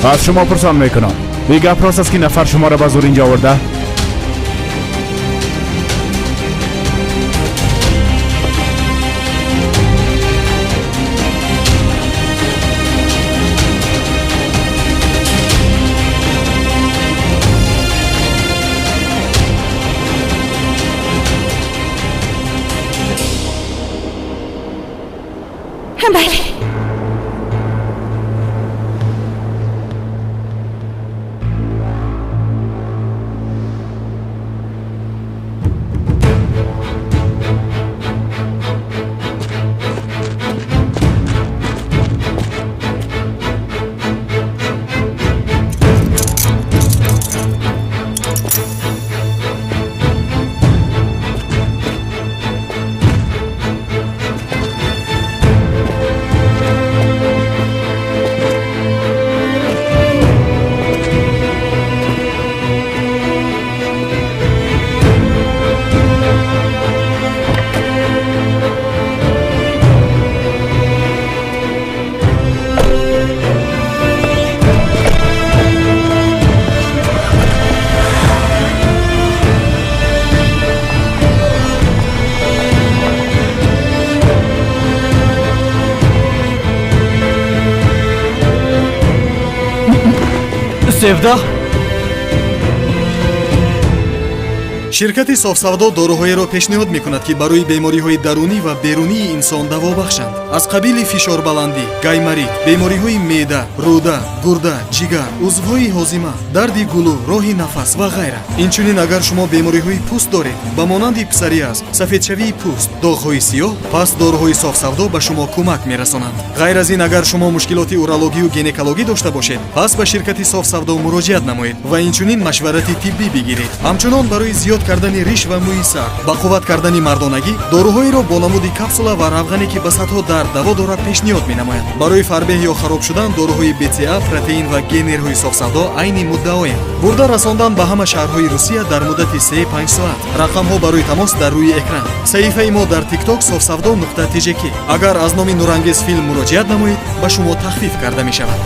از شما پرسان میکنم این گپ راست است که نفر شما را به زور اینجا آورده؟ بله. سفدا ширкати софсавдо доруҳоеро пешниҳод мекунад ки барои бемориҳои дарунӣ ва берунии инсон даво бахшанд. аз қабили фишорбаландӣ, гаймарид, бемориҳои меъда, рӯда, гурда, ҷигар, узвҳои ҳозима, дарди гулӯ, роҳи нафас ва ғайра. инчунин агар шумо бемориҳои пӯст доред ба монанди псориаз, сафедшавии пӯст, доғҳои сиёҳ, пас доруҳои софсавдо ба шумо кӯмак мерасонанд. ғайр аз ин агар шумо мушкилоти урологию гинекологӣ дошта бошед, пас ба ширкати софсавдо муроҷиат намоед ва инчунин машварати тиббӣ бигиред. ҳамчунон барои зиёд кардани риш ва мӯи сар, ба қувват кардани мардонагӣ, доруҳоеро бо намуди капсула ва равғане ки ба сатҳо дард даво дорад пешниҳод менамояд. барои фарбеҳ ё хароб шудан доруҳои БЦА, протеин ва генерҳои софсавдо айни муддаоянд. бурда расондан ба ҳама шаҳрҳои Русия дар муддати 3-5 соат. рақамҳо барои тамос дар рӯи экран. саҳифаи мо дар TikTok sofsavdo.tjk. агар аз номи нурангез филм муроҷиат намоед, ба шумо тахфиф карда мешавад.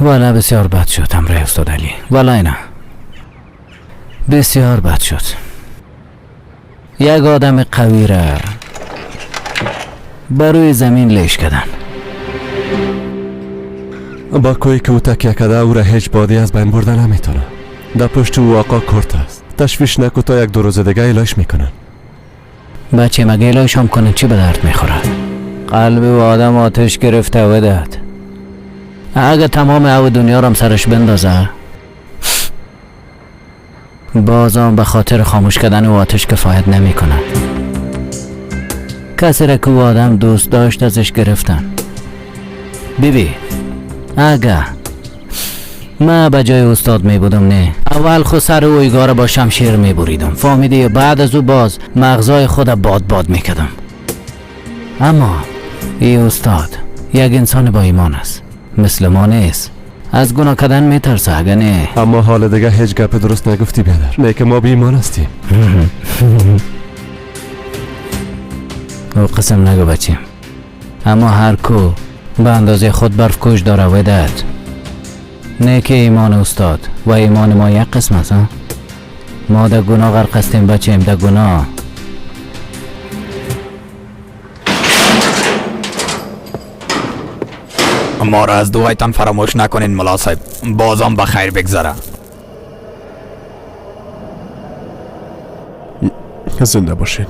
والا بسیار بد شد امره استاد علی. والا اینا بسیار بد شد. یک آدم قوی را بروی زمین لیش کردن. با کوی که او تکیه کده او را هیچ بادی از بین برده نمیتونه. در پشت او آقا کرد است. تشویش نکو تا یک 2 روز دیگه ایلاش میکنن. بچه مگه ایلاش هم کنن چی به درد میخوره؟ قلب و آدم آتش گرفته و داد. اگه تمام او دنیا رو سرش بندازه بازم به خاطر خاموش کردن و آتش کفایت نمی کنه. کسی را که آدم دوست داشت ازش گرفتن. بیبی اگه من به جای استاد می بودم نه اول خود سر و ایگار با شمشیر می بریدم فهمیدی؟ بعد از او باز مغزای خود باد می کردم. اما این استاد یک انسان با ایمان است، مثل ما نیست. از گناه کردن میترسه. اگه نه اما حال دیگه هیچ گپ درست نگفتی بیادر. نه که ما بی ایمان هستیم. او قسم نگو بچیم. اما هر کو به اندازه خود برف کش داره وداد. نه که ایمان استاد و ایمان ما یک قسم است. ما در گناه غرق هستیم بچیم، در گناه. ما را از دعایتان فراموش نکنین ملا صاحب. بازم بخیر بگذره. زنده باشین.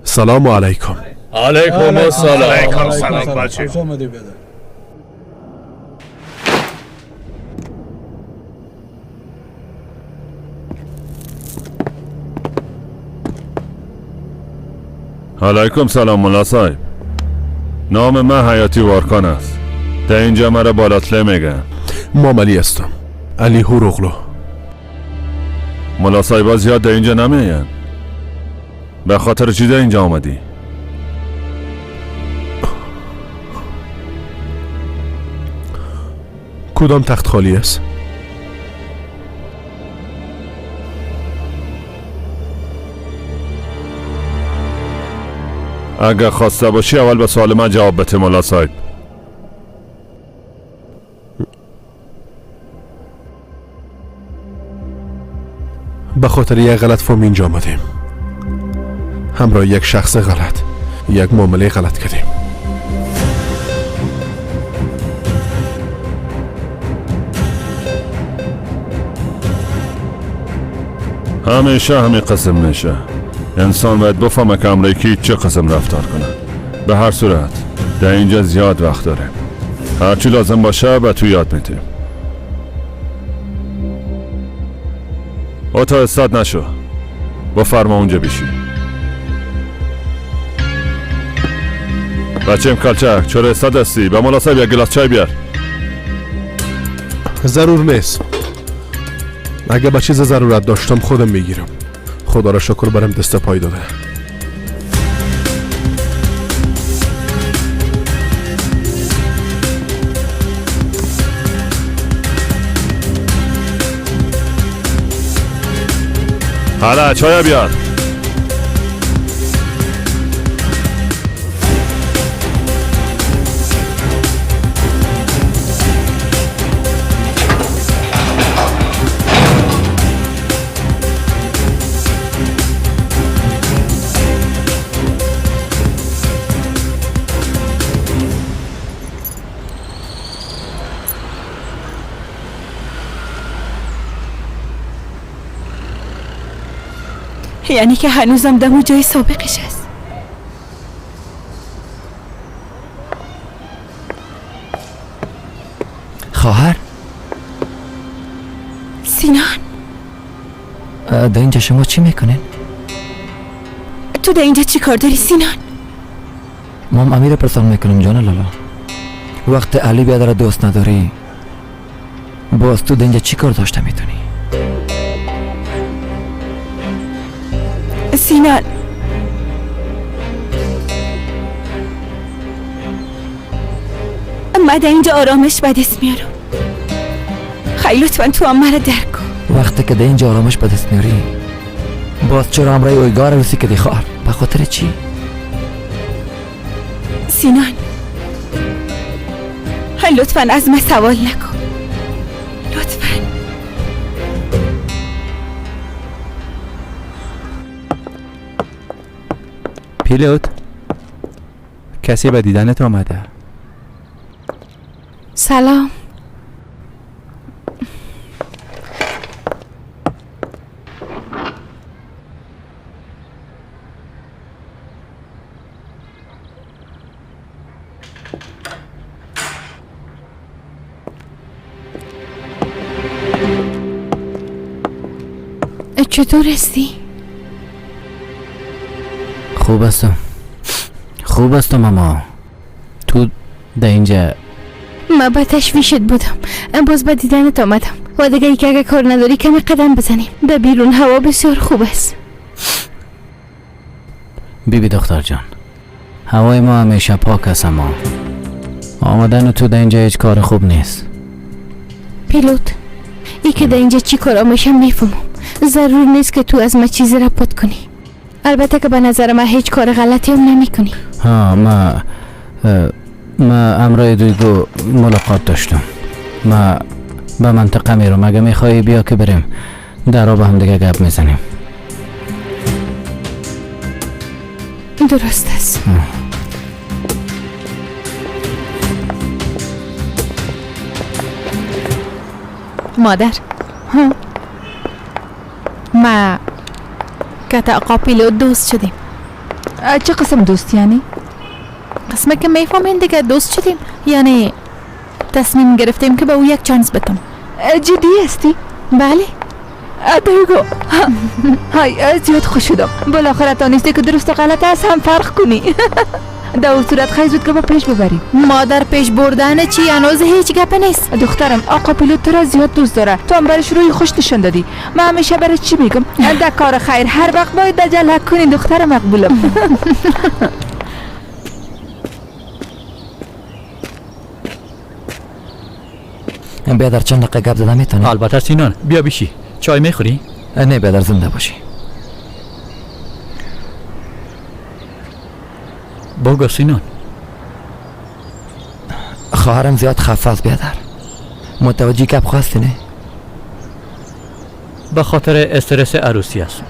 سلام علیکم. علیکم السلام بچه. علیکم سلام ملا صاحب. نام من حیاتی وارکان است. در اینجا مرا بالاتله میگن. مام علی هستم، علی هوروغلو. ملا صاحب زیاد در اینجا نمیان. به خاطر چی در اینجا آمدی؟ کدام تخت خالی است؟ اگر خواسته باشی اول به سوال من جواب بده ملا صاحب. به خاطر یک غلط فهم اینجا آمدیم. همراه یک شخص غلط، یک معامله غلط کردیم. همیشه همین قسم میشه. انسان باید بفهمه که امریکی چه قسم رفتار کنه. به هر صورت در اینجا زیاد وقت داره. هرچی لازم باشه به تو یاد میدیم. او تا استاد نشو. بفرما اونجا بشی. بچه کلچک چرا استاد هستی؟ به ملا صاحب یک گلاس چای بیار. ضرور نیست. اگه به چیز ضرورت داشتم خودم میگیرم. خدا را شکر برم دست پای داده. حالا چای بیار. یعنی که هنوزم دم جای سابقش است. خواهر سینان، در اینجا شما چی میکنین؟ تو در اینجا چی کار داری سینان؟ مام امیر پرسان میکنم جان لالا. وقت علی بیادر دوست نداری، باز تو در اینجا چی کار داشته میتونی؟ سینان، من در اینجا آرامش به دست میارم. خیلی لطفا تو هم مرا درک کن. وقتی که در اینجا آرامش به دست میاری، باز چرا امرای اویگار رسی که دی خواهر؟ به خاطر چی؟ سینان، لطفا از من سوال نکن. لطفا. پیلوت، کسی به دیدنت آمده. سلام. چطور هستی؟ خوب هستم اما تو در اینجا من با تشویشت بودم، باز با دیدنت آمدم و دیگه که اگه کار نداری کمی قدم بزنیم. در بیرون هوا بسیار خوب است. بیبی دختر جان، هوای ما همیشه پاک است اما آمدن تو در اینجا هیچ کار خوب نیست. پیلوت، ای که در اینجا چی کار میشم میفهمم. ضرور نیست که تو از ما چیزی را پت کنی. البته که به نظر من هیچ کار غلطی هم نمی کنی. ها ما امرای دویگو ملاقات داشتم. ما به منطقه میرم. اگه میخوایی بیا که بریم در آب هم دیگه گپ میزنیم. درست است. مادر ما کتا آقا پیلوت دوست شدیم. چه قسم دوست یعنی؟ قسمه که میفهمین دیگه دوست شدیم، یعنی تصمیم گرفتیم که به او یک چانس بدم. جدی هستی؟ بله. دویگو های زیاد خوش شدم. بالاخره تا نیستی که درست و غلط از هم فرق کنی. در اون صورت خیلی زود که با پیش ببریم. مادر پیش بردن چی؟ هنوز هیچ گپ نیست. دخترم آقا پیلوت تو را زیاد دوست داره. تو هم برش روی خوش نشان دادی. من همیشه برای چی میگم؟ در کار خیر هر وقت باید دجله کنی دختر مقبولم. بیادر چند دقیقه گپ زدن میتونی؟ البته سینان بیا بشی. چای میخوری؟ نه بیادر زنده باشی. بگو سینان. خواهرم زیاد خفه است بیادر. متوجه گپ خواستی نه؟ به خاطر استرس عروسی است.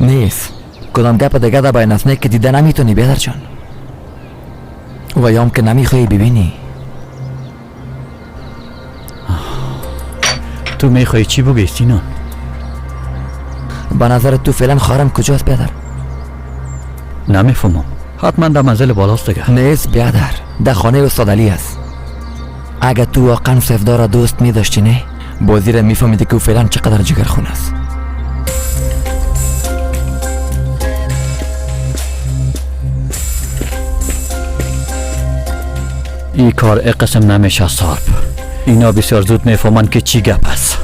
نیست. کدام گپ دیگه در بین است نه که دیده نمیتونی بیادر جان. و یا هم که نمیخوایی ببینی. تو میخوایی چی بگی سینان؟ به نظر تو فعلا خواهرم کجاست بیادر؟ نمیفهمم. حتما در منزل بالاست دیگه. نیست بیادر، در خانه استاد علی است. اگه تو واقعا سفدار دوست میداشتی نه بازی را میفهمیدی که او فعلا چقدر جگرخون است. این کار قسم نمیشه صاحب. اینا بسیار زود میفهمن که چی گپ است.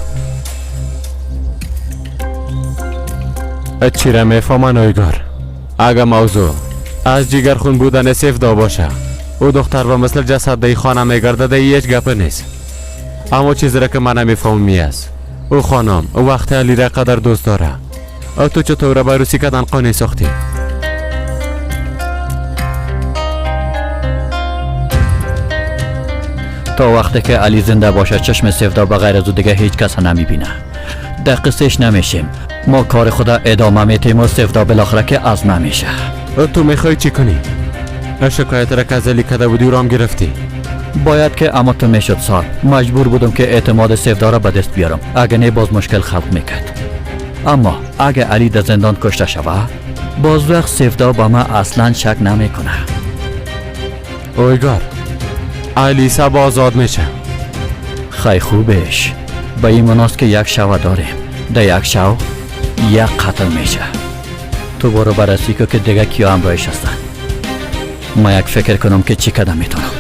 چی را میفهمن اویگار؟ اگه موضوع از جگرخون بودن سفدا باشه او دختر و مثل جسد دی خانه میگرده دی هیچ گپ نیست. اما چیزی را که من نمیفهمم است او خانم او وقت علی را قدر دوست داره. او تو چطور به روسی کدن قانع ساختی؟ تا وقتی که علی زنده باشه چشم سفدا بغیر از او دیگه هیچ کس نمیبینه. در قصهش نمیشیم. ما کار خدا ادامه میتیم و سفدا بالاخره که از نمیشه. تو میخوای چی کنی؟ شکایت را که از علی کده بودی و رام گرفتی. باید که اما تو میشد صاحب. مجبور بودم که اعتماد سفدا را به دست بیارم. اگه نه باز مشکل خلق میکرد. اما اگه علی در زندان کشته شوه باز وقت سفدا با ما اصلا شک نمیکنه. اویگار علی سب آزاد میشه. خیلی خوبش. به این مناست که یک شو داریم. در یک شو یک قتل میشه. تو برو بررسی که دیگه کیا همراهش هستن. ما یک فکر کنم که چی کدام میتونم.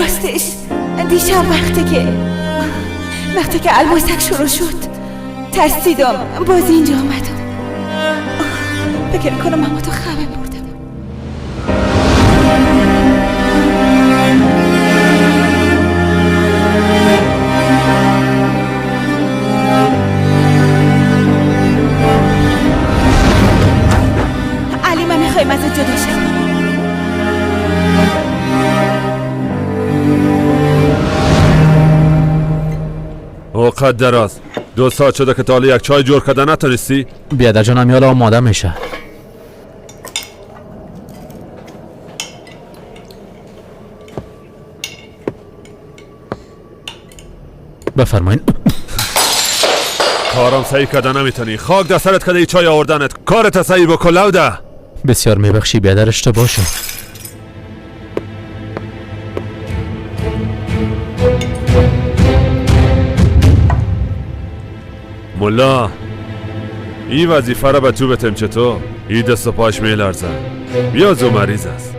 راستش دیشب وقتی که الباسک شروع شد ترسیدم باز اینجا آمدم. فکر کنم اما تو خوابم بردم. علی من میخوایم ازت جدا شم. اوقات دراز 2 ساعت شده که تا حالا یک چای جور کردن نتونستی؟ بیادر جانم یالا آماده میشه. بفرمایین. کارم صحیح کردن نمیتونی. خاک در سرت کده ای چای آوردنت. کارت صحیح بکن لوده. بسیار میبخشی بیادر، اشتباه شد. ملا این وظیفه را به تو بتم چطور؟ این دست و پاش میلرزه. بیا زو مریض است.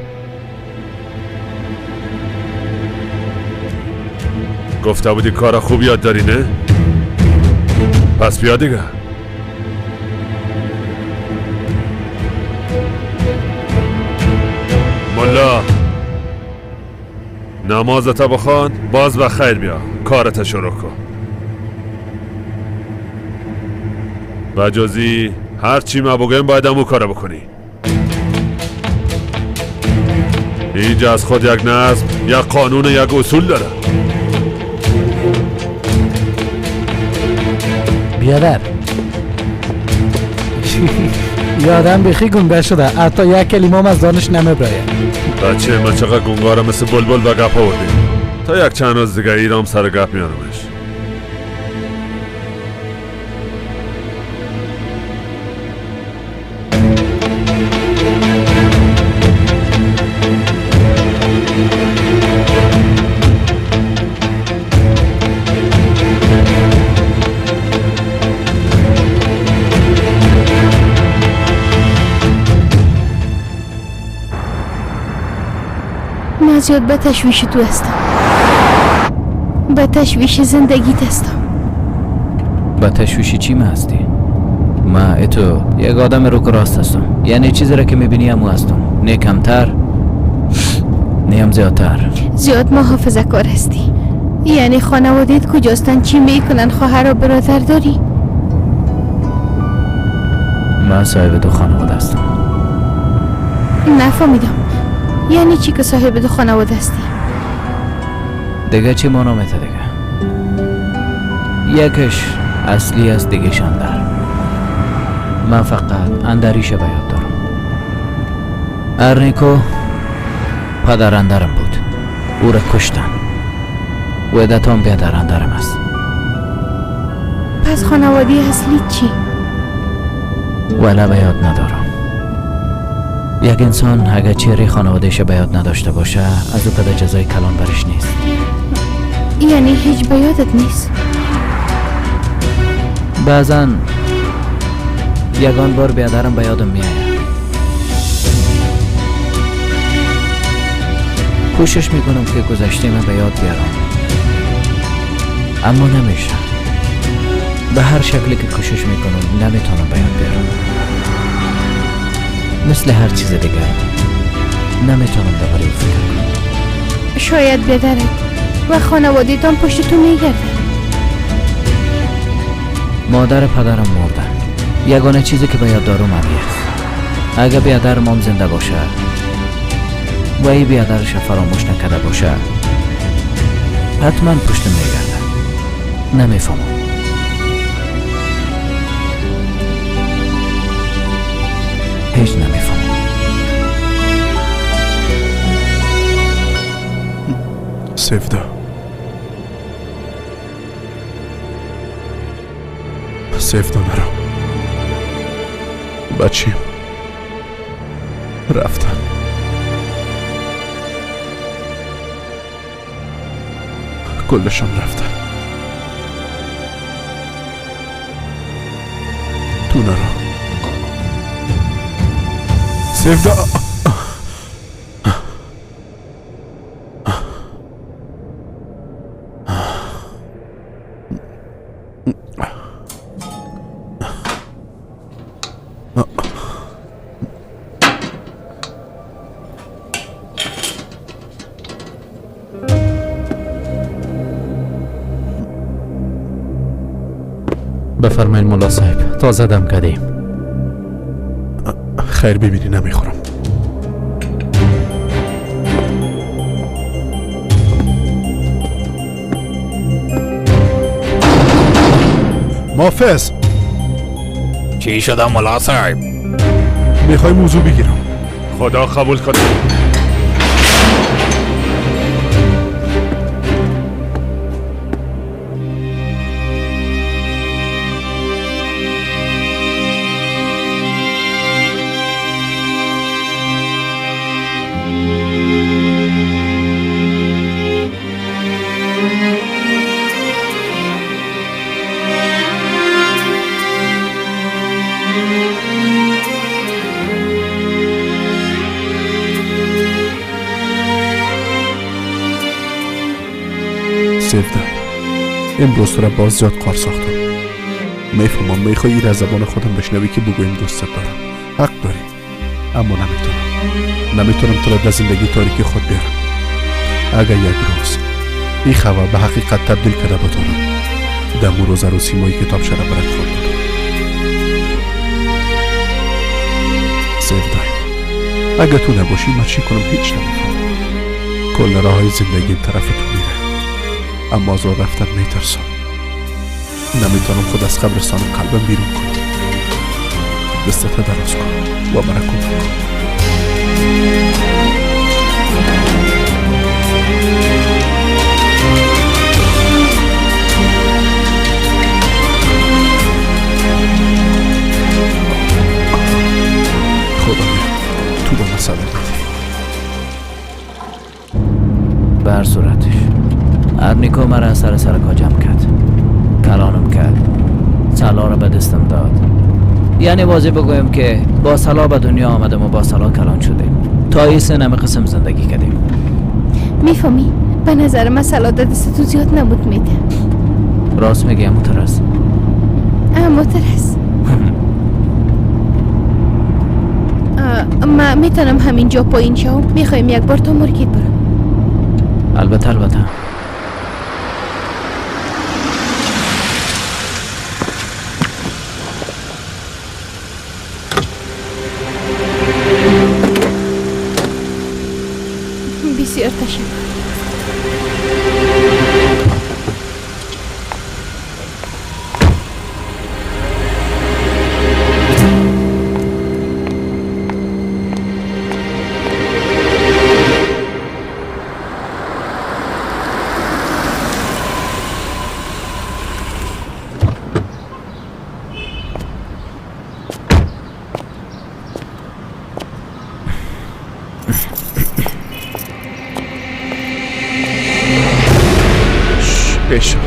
گفته بودی کار خوب یاد داری نه؟ پس بیا دیگه. ملا نمازت بخوان باز به خیر بیا. کارت شروع کن. و جزی هر چی ما بگیم باید همون کار بکنی. اینجا از خود یک نظم، یک قانون و یک اصول داره. بیادر یادم بخی گنگه شده، حتی یک کلمه هم از دانش نمیبراید. بچه من چقدر گنگاره مثل بلبل به گپ آوردیم. تا یک چند روز دیگه ایرام سر گپ میانمش. من زیاد به تشویش تو هستم. به تشویش زندگیت هستم. به تشویشی چی ما هستی؟ ما تو یک آدم رو که راست هستم. یعنی چیزی را که میبینی همو هستم. نه کمتر نه هم زیادتر. زیاد محافظه کار هستی. یعنی خانوادهت کجاستن؟ چی میکنن؟ خواهر و برادر داری؟ من صاحب دو خانواده هستم. نفهمیدم. یعنی چی که صاحب دو خانواده هستی؟ دیگه چی مانامته دیگه؟ یکش اصلی است، دیگهش اندر. من فقط اندریشه به یاد دارم. ارنیکو پدر اندرم بود. او را کشتن. وعدتان بیادر اندرم است. پس خانواده اصلی چی؟ ولی به یاد ندارم. یک انسان اگر چهره خانوادهش به یاد نداشته باشه از او کده جزای کلان برش نیست. یعنی هیچ به یادت نیست؟ بعضا یگان بار بیادرم به یادم میآید. کوشش میکنم که گذشته من به یاد بیارم، اما نمیشه. به هر شکلی که کوشش میکنم نمیتونم به یاد بیارم. مثل هر چیز دیگه نمیتونم دوباره فکر کنم. شاید بیادرت و خانوادهتان پشت تو میگردن. مادر پدرم مردن. یگانه چیزی که به یاد دارم همین است. اگه بیادر مام زنده باشه و ای بیادرش فراموش نکرده باشه حتما پشت میگردن. نمیفهمم. هیچ نمیفهمم. سفدا سفدا نرو. بچیم رفتن. کلشان رفتن. تو نرو سفدا. بفرمایید ملا صاحب، تازه دم کردیم. خیر ببینی نمیخورم. محافظ چی شده ملا صاحب؟ میخوای موضوع بگیرم. خدا قبول کنه. سیفده امروز تو را باز زیاد قار ساختم. میفهمم میخوای ایر از زبان خودم بشنوی که بگویم دوستت دارم. حق داری، اما نمیتونم تو را در زندگی تاریکی خود بیارم. اگر یک روز این خبر به حقیقت تبدیل کرده بتانم، در مو روز عروسی مایی کتاب شده برات خود دادم. سیفده اگر تو نباشی من چی کنم هیچ نمیفهمم. کل راه های زندگیم طرف تو میره، اما از راه رفتن میترسم. نمیتونم خود از قبرستان قلبم بیرون کنم. دستت دراز کن و مرا کمک کن. خدایا تو به مسئله دیدی. بر صورتش ارنیکو مرا سر کا جمع کرد، کلانم کرد، سلا را به دستم داد. یعنی واضح بگویم که با سلا به دنیا آمدم و با سلا کلان شدیم. تا این سنم قسم زندگی کردیم. میفهمی؟ به نظر من سلا دست تو زیاد نبود میده. راست میگی امو ترس؟ امو ترس ما میتونم همینجا پایین شم؟ میخوایم یک بار تا مرکید برم؟ البته بسیار تشکر. بشم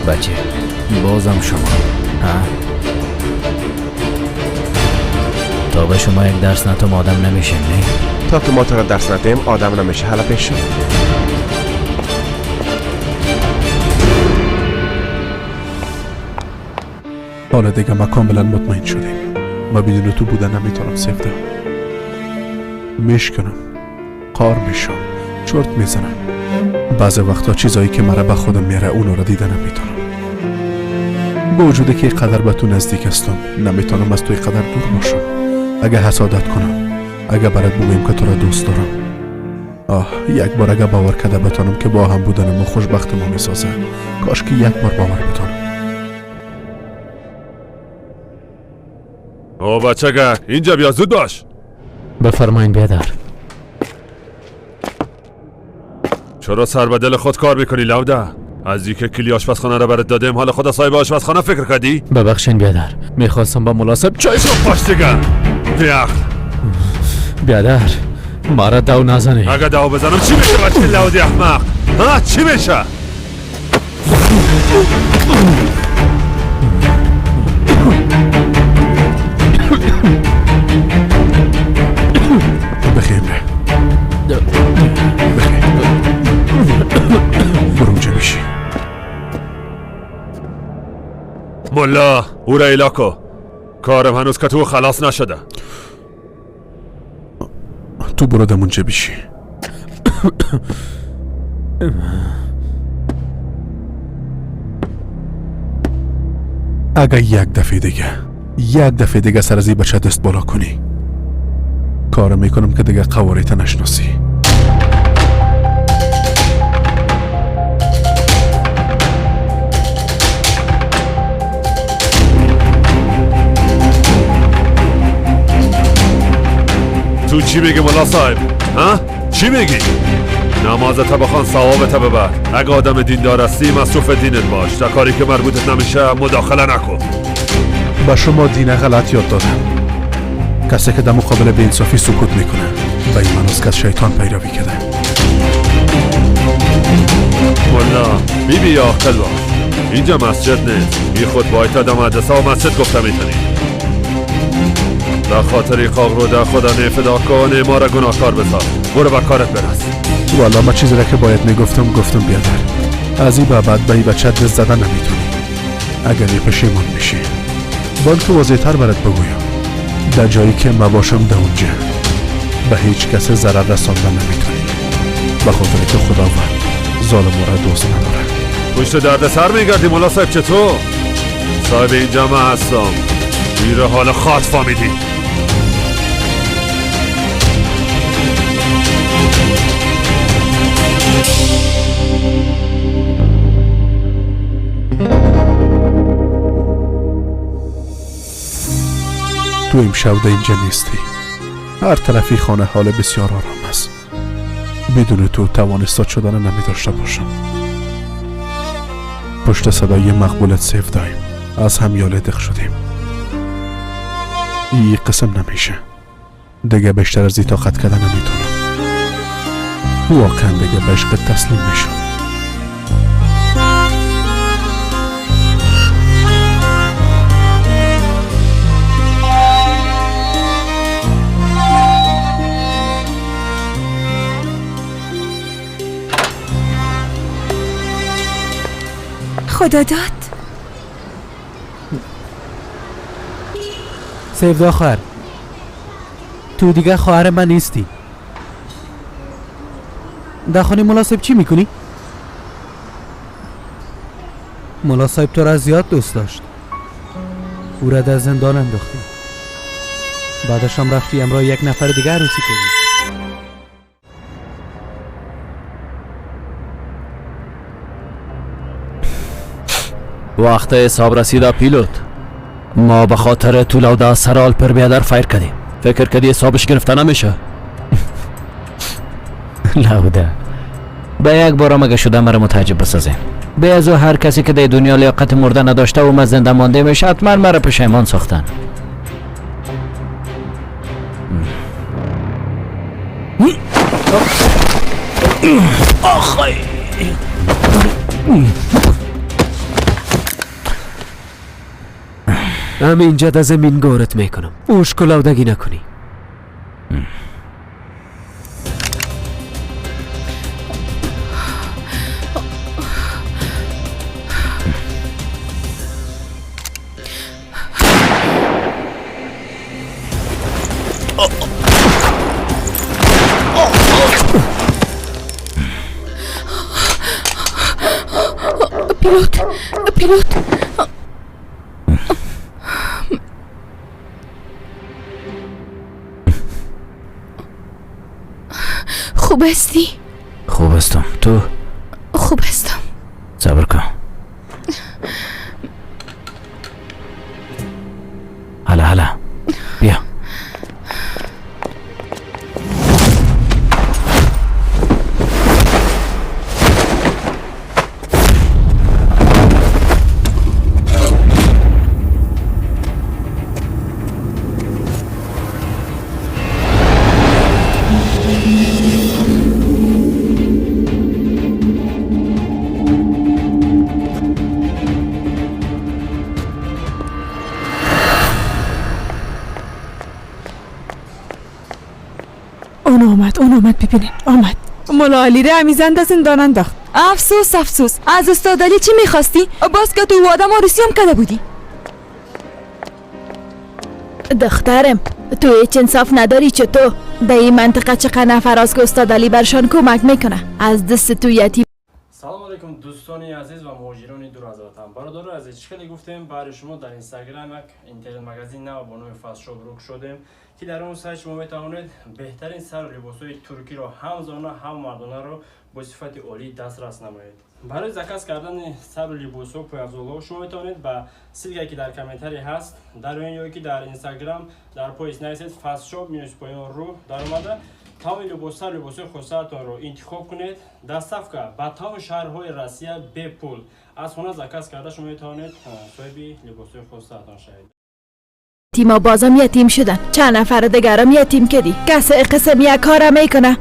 بچه بازم شما تا به شما یک درس نتم آدم نمیشیم نه؟ تا که ما تو را درس ندهیم آدم نمیشه. حالا پیش شو. حالا دیگه ما کاملا مطمئن شدیم. ما بدون تو بودن نمیتونم سیفده. میشکنم، قار میشم، چرت میزنم. بعضی وقتا چیزایی که مرا به خودم میاره اونو را دیده نمیتونم. با وجودی که قدر به تو نزدیک هستم نمیتونم از توی قدر دور باشم. اگه حسادت کنم، اگه برات بگویم که تو را دوست دارم، یک بار اگه باور کرده بتانم که با هم بودن ما خوشبخت ما میسازه. کاش که یک بار باور بتانم. او بچه اینجا بیا، زود باش. بفرمایید بیادر. چرا سر به دل خود کار میکنی لوده؟ از اینکه کلی آشپزخانه را برات دادیم حالا خدا صاحب آشپزخانه فکر کردی؟ ببخشین بیادر، میخواستم با مناسب چای باش دیگه. بیاخ بیادر مرا دو نزنی. اگه دو بزنم چی میشه بچه لودی احمق؟ ها چی میشه؟ بخیر برو اونجا میشی. ملا او را ایلاکو، کارم هنوز که تو خلاص نشده. تو برو دم اونجا بیشی. اگر یک دفعه دیگه سر از این بچه دست بالا کنی کار میکنم که دیگه قواریت نشناسی. تو چی میگی ملا صاحب؟ ها؟ چی میگی؟ نمازت بخوان ثوابت ببر. اگه آدم دیندار هستی مصروف دینت باش. در کاری که مربوطت نمیشه مداخله نکن. به شما دین غلط یاد دادم. کسی که در مقابل به انصافی سکوت میکنه به این مناس که از شیطان پیروی کرده. ملا بی عاقل باش. اینجا مسجد نیست. این خطبه تا در مدرسه و مسجد گفته میتونی. در خاطر خاق رو در خدا نفدا کن، ما را گناهکار بسار. برو به کارت برس. والا ما چیزی را که باید میگفتم بیادر. از این بعد به این بچه دست زدن نمیتونی. اگر یه پشیمان میشی بلکه واضح‌تر برات بگویم در جایی که ما باشم در اونجا به هیچ کس ضرر رساندن نمیتونی، به خاطر که خداوند ظالم را دوست نداره. پشت درد سر میگردی ملا صاحب. چطور؟ صاحب اینجا من هستم. میره حال خاط فامیدی. تو امشب در اینجا نیستی. هر طرفی خانه حال بسیار آرام است. بدون تو توانستاد شدن نمی داشته باشم. پشت صدای مقبولت سیف دایم از هم یاله دق شدیم. این قسم نمیشه. دیگه بیشتر از این طاقت کردن نمیتونم. واقعا دیگه به عشقت تسلیم میشم. خدا داد. سیفدا خواهر، تو دیگه خواهر من نیستی. در خانه ملا صاحب چی میکنی؟ ملا صاحب تو را زیاد دوست داشت. او را در زندان انداختی. بعدش هم رفتی امراه یک نفر دیگه عروسی کنی. وقت حساب رسیده پیلوت. ما به خاطر تو لوده سرال پر بیادر فایر کردیم. فکر کردی حسابش گرفته نمیشه؟ لوده به یک بار مگه شده مرا متعجب بسازه. به از هر کسی که در دنیا لیاقت مرده نداشته و من زنده مانده میشه حتما مرا پشیمان ساختن. آخای اینجا در زمین گورت میکنم. اوشکلاودگی نکنی. پیلوت خوب هستی؟ خوب هستم. تو؟ خوب هستم. صبر کن. حالا بیا. اون آمد ببینین. آمد. مولا علی را همیزند از زندان انداخت. افسوس. از استاد علی چی میخواستی؟ باز که تو آدم آرسی هم کرده بودی. دخترم تو هیچ انصاف نداری. چطور در این منطقه چقدر نفر از که استاد علی برشان کمک میکنه. از دست تو یتیم علیکم دوستان عزیز و مهاجران دور از وطن. برادر عزیز، چقدر گفتیم برای شما در اینستاگرام یک اینترنت مگزین نو با نام فست شاپ روک شدیم که در اون سایت شما میتوانید بهترین سر و لباس‌های ترکی رو هم زنانه هم مردانه رو با صفت عالی دسترس نمایید. برای زکات کردن سر و لباس و پویافزول‌ها شما میتونید با سیلگی که در کامنتاری هست در اون یا که در اینستاگرام در پایین نویسید فست شاپ مینوس پایین رو در اومده تمام لباس‌ها لباس‌های خودتان رو انتخاب کنید. دستافکا با تمام شهرهای روسیه به پول از خونه زکات کرده شما میتونید صاحب لباس‌های خودتان شوید. تیما بازم یتیم شدن. چند نفر دیگرم یتیم کردی. کس قسم یک کار میکنه.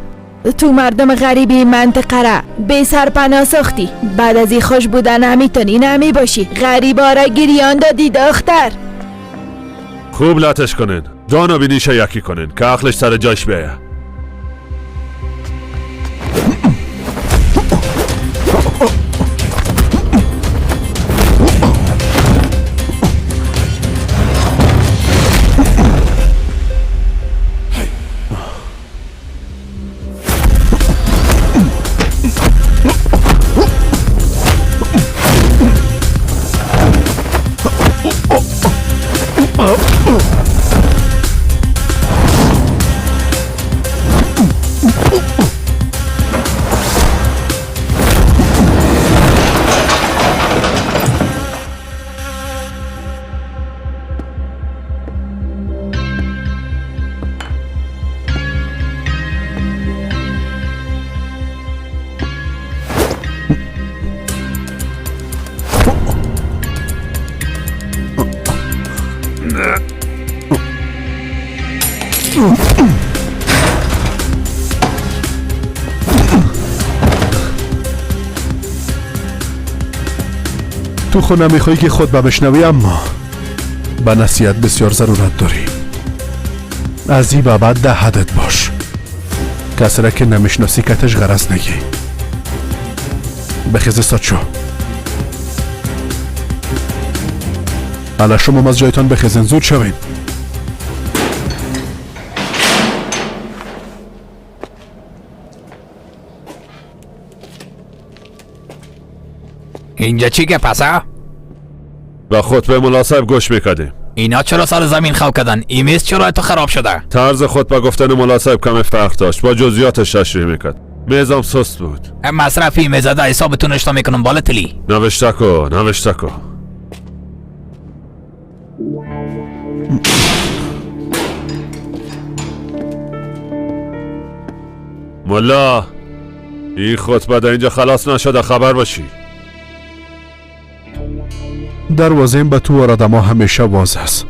تو مردم غریبی منطقه را بی سرپناه ساختی. بعد از این خوش بودن نمیتونی نمی باشی. غریبا را گریان دادی دختر. خوب لاتش کنین. جانو بینیشه یکی کنین که عقلش سر جاش بیایه. تو خود نمیخوایی که خود بشنوی، اما به نصیحت بسیار ضرورت داری. از این به بعد ده حدت باش. کسی را که نمیشناسی کتش غرض نگی. بخیز استاد شو. حالا شما از جایتان بخیزن، زود شوین. اینجا چی که پسه؟ و خطبه مناسب گوش میکردیم. اینا چرا سر زمین خواب کردن؟ این میز چرا تو خراب شده؟ طرز خطبه گفتن مناسب کم فرق داشت. با جزئیاتش تشریح میکرد. میزم سست بود. مصرفی میزه در حسابتون اشتا میکنم بالا تلی. نوشته کو. ملا، این خطبه در اینجا خلاص نشده، خبر باشی. دروازه به تو و آدما همیشه باز است.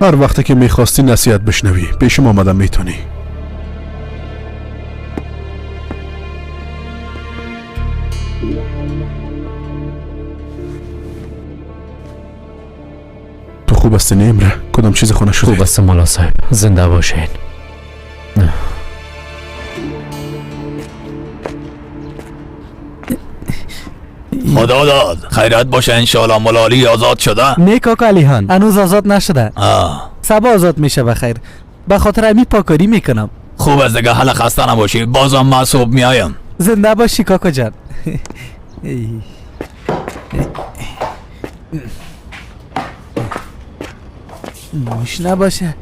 هر وقتی که میخواستی نصیحت بشنوی پیشم آمدن میتونی. تو خوب هستی امره؟ کدام چیز خونه شده؟ خوب است مولا صاحب، زنده باشین. خدا داد خیرت باشه انشالله. ملالی آزاد شده؟ نه کاکا علیحان، هنوز آزاد نشده. صبح آزاد میشه بخیر. به خاطر امی پاکاری میکنم. خوب از دیگه حالا خسته نباشی، بازم ما صبح میایم. زنده باشی کاکا جان. موش نباشه.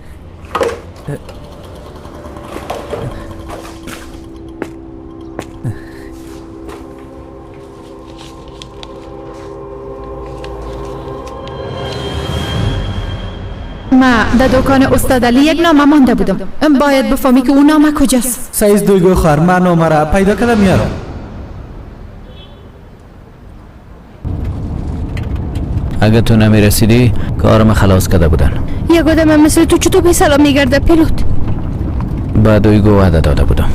ما در دکان استاد علی یک نامه مانده بودم. باید بفهمی که اون نامه کجاست. سایز دویگو خواهر، من نامه را پیدا کردم میارم. اگه تو نمیرسیدی کارم خلاص کرده بودن. یک آدم مثل تو چطور بی سلام میگرده پیلوت؟ بعد دویگو وعده داده بودم.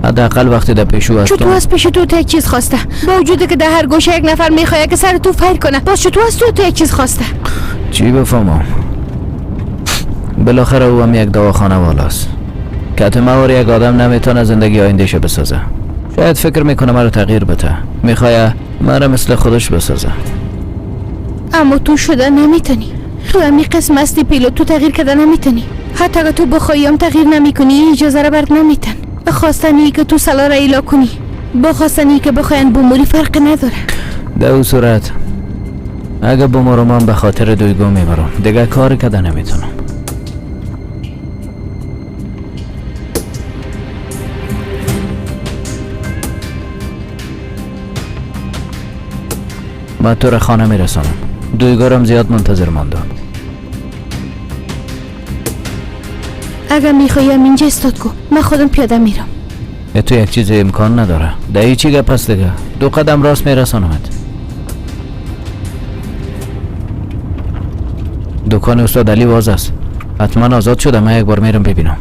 حداقل وقتی در پیشو هستم. چطور از پیش تو یک چیز خواسته؟ با وجودی که در هر گوشه یک نفر میخواد که سر تو فیر کنه، باز چطور از تو یک چیز خواسته؟ چی بفهمم؟ بالاخره او هم یک دواخانه والاست. کتموار یک آدم نمیتونه زندگی آیندهشو بسازه. شاید فکر میکنه مرا تغییر بده، میخواه مرا مثل خودش بسازه. اما تو شده نمیتونی. تو همی قسم هستی پیلوت، تو تغییر کده نمیتونی. حتی اگه تو بخوایی هم تغییر نمیکنی، اجازه را برد نمیتن. خواستنی که تو سلا را ایلا کنی. بخواستنی که بخواین بوموری فرق نداره. در اون صورت اگه بمارم من به خاطر دویگو میبرم دیگه کار کده نمیتونم. من تو را خانه میرسانم. دویگارم زیاد منتظر ماندم. اگر میخوایم اینجا استاد کو، من خودم پیاده میرم. تو یک چیز امکان نداره. ده هیچی گپ است دیگه. 2 قدم راست میرسانمت. دکان استاد علی باز است. حتما آزاد شده. من یک بار میرم ببینم.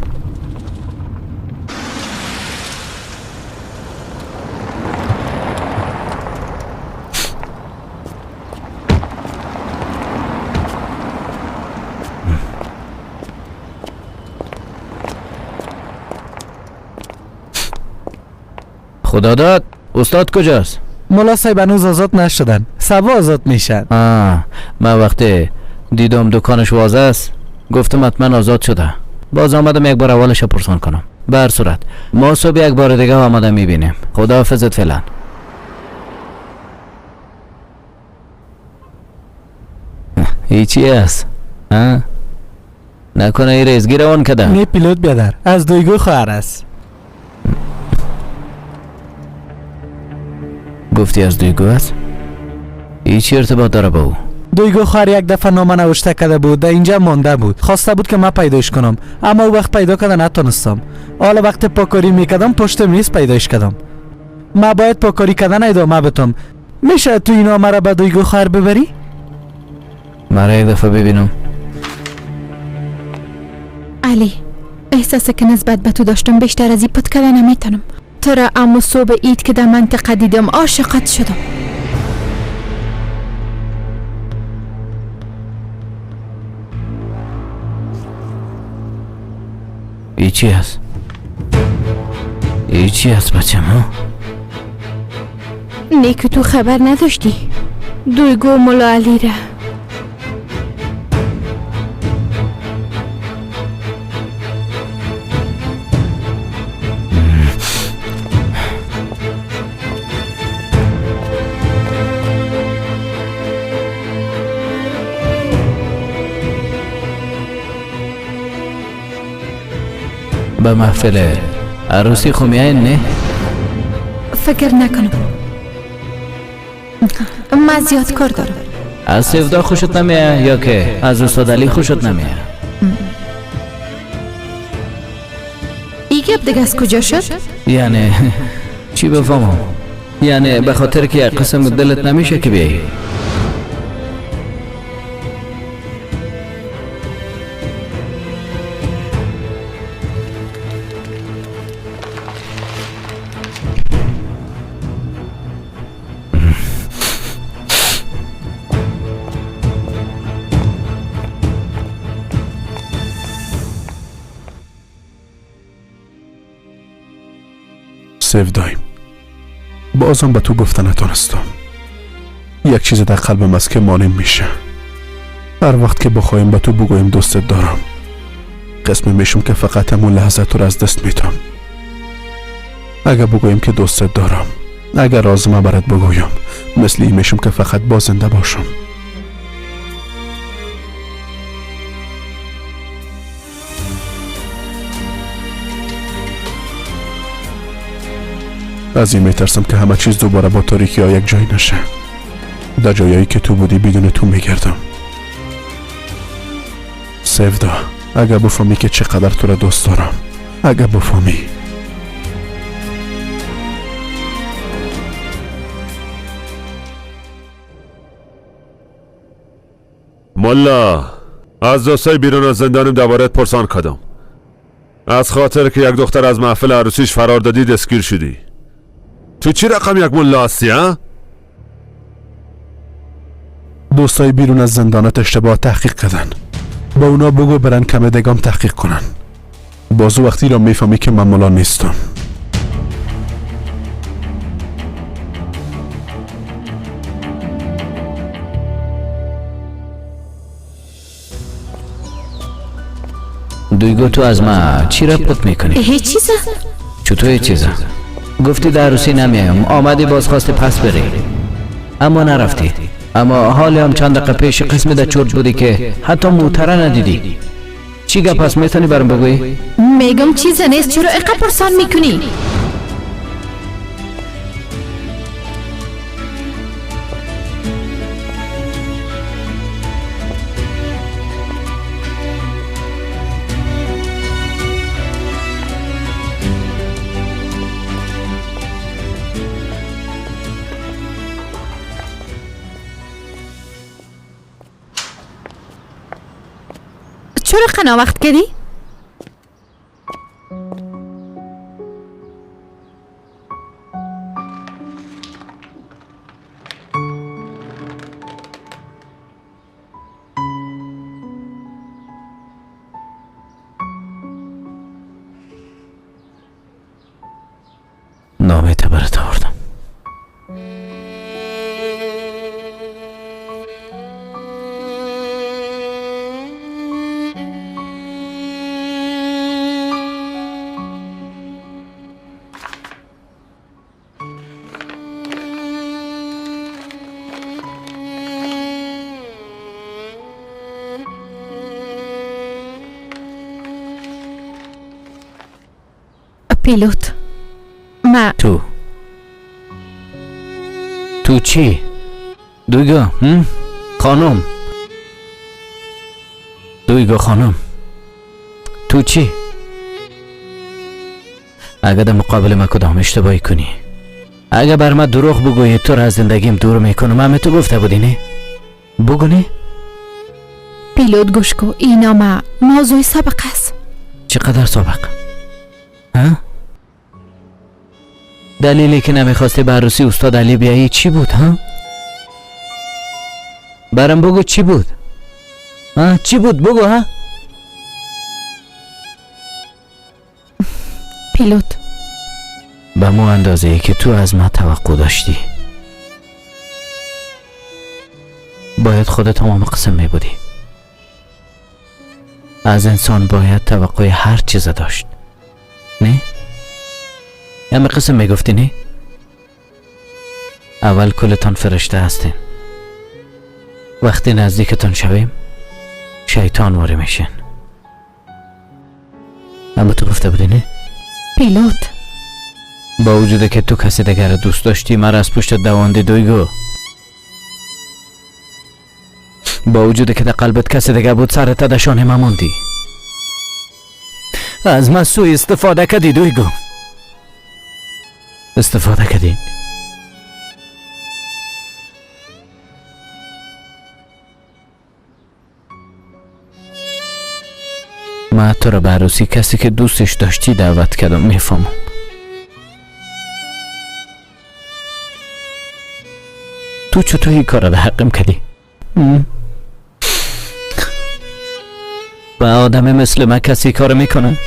خدا داد. استاد کجاست؟ ملا صاحب هنوز آزاد نشدن. صبح آزاد میشن. من وقتی دیدم دکانش واز است گفتم حتما آزاد شده. باز آمدم یک بار اولش پرسان کنم. به هر صورت ما صبح یک بار دیگه آمدم میبینیم. خدا حافظت فعلا. هیچی است؟ نکنه ای ریزگی روان کده؟ نه پیلوت بیادر از دویگو خواهر است. گفتی از دویگو است؟ هیچی ارتباط داره با او؟ دویگو خواهر یک دفعه نامه نوشته کرده بود. در اینجا مانده بود. خواسته بود که من پیداش کنم اما او وقت پیدا کرده نتونستم. حالا وقت پاکاری میکردم پشت میز پیداش کردم. من باید پاکاری کردن ادامه بدم. میشه تو این نامه را به دویگو خواهر ببری؟ مرا یک دفعه ببینم. علی، احساس که نسبت به تو داشتم بیشتر از این پت کردن نمیتونم. تو را اما صبح عید که در منطقه دیدم عاشقت شدم. ایچی هست؟ ایچی هست بچم ها؟ نه که تو خبر نداشتی. دویگو ملا علی را به محفل عروسی خو میاین نه؟ فکر نکنم. من زیاد کار دارم. از سفدا خوشت نمیه یا که از استاد علی خوشت نمیه؟ این گپ دیگه از کجا شد؟ یعنی چی بفهمم؟ یعنی به خاطر که یک قسم دلت نمیشه که بیایی؟ سفدایم بازم به تو گفتن نتونستم. یک چیز در قلبم است که مانع میشه. هر وقت که بخوایم به تو بگویم دوستت دارم قسم میشم که فقط همون لحظه تو را از دست میتم. اگر بگویم که دوستت دارم، اگر رازمه برات بگویم، مثل این میشم که فقط با زنده باشم. از این میترسم که همه چیز دوباره با تاریکی ها یک جای نشه. در جایی که تو بودی بدون تو میگردم. سفدا، اگر بفهمی که چقدر تو را دوست دارم، اگر بفهمی. ملا، از دوستای بیرون از زندانم دوبارت پرسان کردم. از خاطر که یک دختر از محفل عروسیش فرار دادی دستگیر شدی. تو چی رقم یک ملا هستی ها؟ دوستای بیرون از زندانت اشتباه تحقیق کردن. با اونا بگو برن کم دگام تحقیق کنن. بازو وقتی را میفهمی که من ملا نیستم. دویگو تو از ما چی را پت میکنی؟ هیچ چیزه؟ چطور هیچ چیزه؟ گفتی در عروسی نمیایم، آمدی بازخواستی پس بری، اما نرفتی. اما حالی هم چند دقیقه پیش قسمی در چرت بودی که حتی موتره ندیدی. چی گپ است؟ میتونی برام بگویی؟ میگم چیز نیست، چرا اینقدر پرسان میکنی؟ چرا خنا وقت کردی؟ نامه برات آوردم. پیلوت ما تو چی؟ دویگو خانم، دویگو خانم، تو چی؟ اگر در مقابل من کدام اشتباهی کنی، اگر بر من دروغ بگویی تو را از زندگیم دور میکنم، من تو گفته بودی نه؟ بگو نه؟ پیلوت گوش کو، اینا ما موضوع سابق است. چقدر سابق؟ ها؟ دلیلی که نمیخواستی به عروسی استاد علی بیایی چی بود ها؟ برام بگو چی بود؟ ها؟ چی بود بگو ها؟ پیلوت به مو اندازه ای که تو از من توقع داشتی باید خودت تمام قسم می بودی. از انسان باید توقع هر چیز داشت نه؟ همه قسم می گفتی نه؟ اول کلتان فرشته هستین، وقتی نزدیکتان شویم شیطان واری میشین. اما تو گفته بودی نه؟ پیلوت با وجوده که تو کسی دیگر دوست داشتی، مرا از پشت دواندی دویگو. با وجوده که در قلبت کسی دیگر بود، سرت دشانه مموندی. از من سوی استفاده کردی دویگو، استفاده کردی. من تو را به عروسی کسی که دوستش داشتی دعوت کردم، میفهمم. تو چطور این کار را حقم کردی؟ و آدم مثل من کسی کار میکنه؟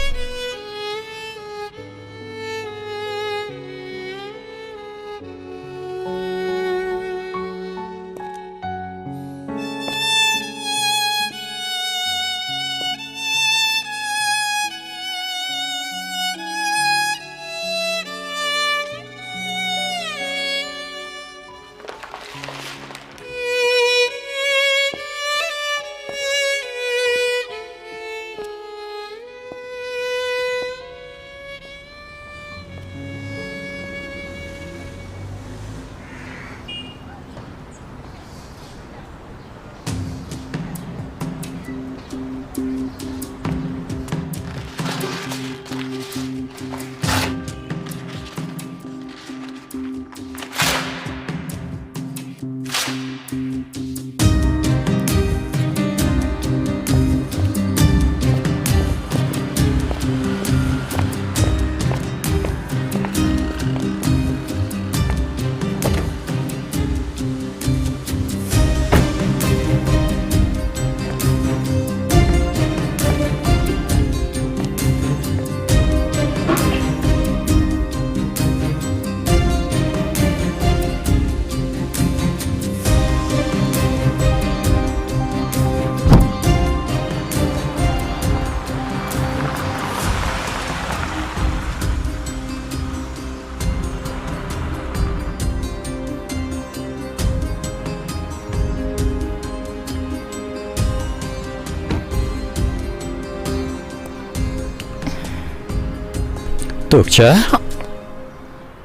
توکچه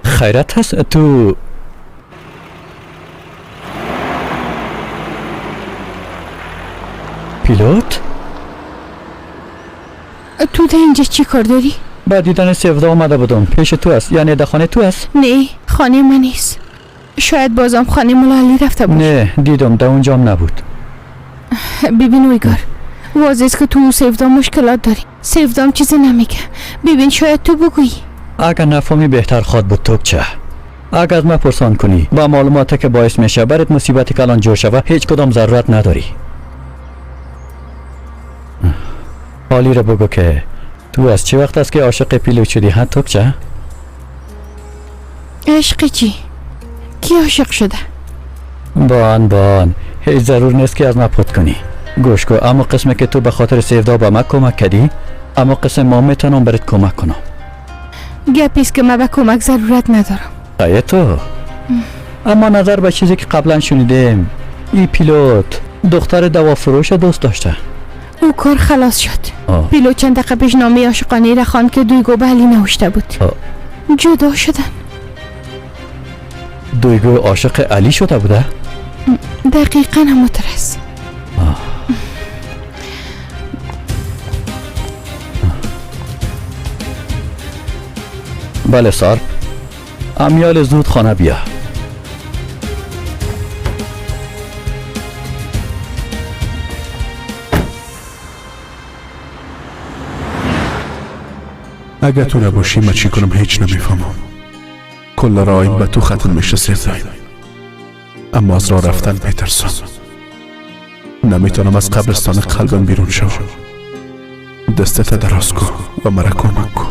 خیرت هست تو پیلوت؟ تو در اینجا چی کار داری؟ با دیدن سفدا آمده بودم. پیش تو است؟ یعنی در خانه تو است؟ نه، خانه من نیست. شاید بازم خانه ملالی رفته باشه. نه دیدم در اونجام نبود. ببین اویگار، واضح است که تو سفدام مشکلات داری. سفدام چیزی نمیگه. ببین شاید تو بگویی. اگر نفهمی بهتر خواد بود توکچه. اگر از ما پرسان کنی با معلوماتی که باعث میشه برات مصیبتی که الان جور شوه هیچ کدام ضرورت نداری. حالی رو بگو که تو از چه وقت است که عاشق پیلوت شدی ها توکچه؟ عشق چی؟ کی عاشق شده؟ بان هیچ ضرور نیست که از ما پت کنی. گوش کو، اما قسمه که تو به خاطر سفدا به ما کمک کردی، اما قسم ما میتونم برات کمک کنم. گپیست که من به کمک ضرورت ندارم. ای تو اما نظر به چیزی که قبلا شنیدیم، این پیلوت دختر دوا فروش دوست داشته. او کار خلاص شد. پیلوت چند دقیقه پیش نامه عاشقانه را خواند که دویگو به علی نوشته بود. جدا شدن. دویگو عاشق علی شده بوده؟ دقیقا همونطور است. بله سار، امیال زود خانه بیا. اگر تو نباشی من چی کنم هیچ نمیفهمم. کل رایم به تو ختم میشه سفدای. اما از راه رفتن میترسم. نمیتونم از قبرستان قلبم بیرون شوم. دستت دراز کن و مرا کمک کن.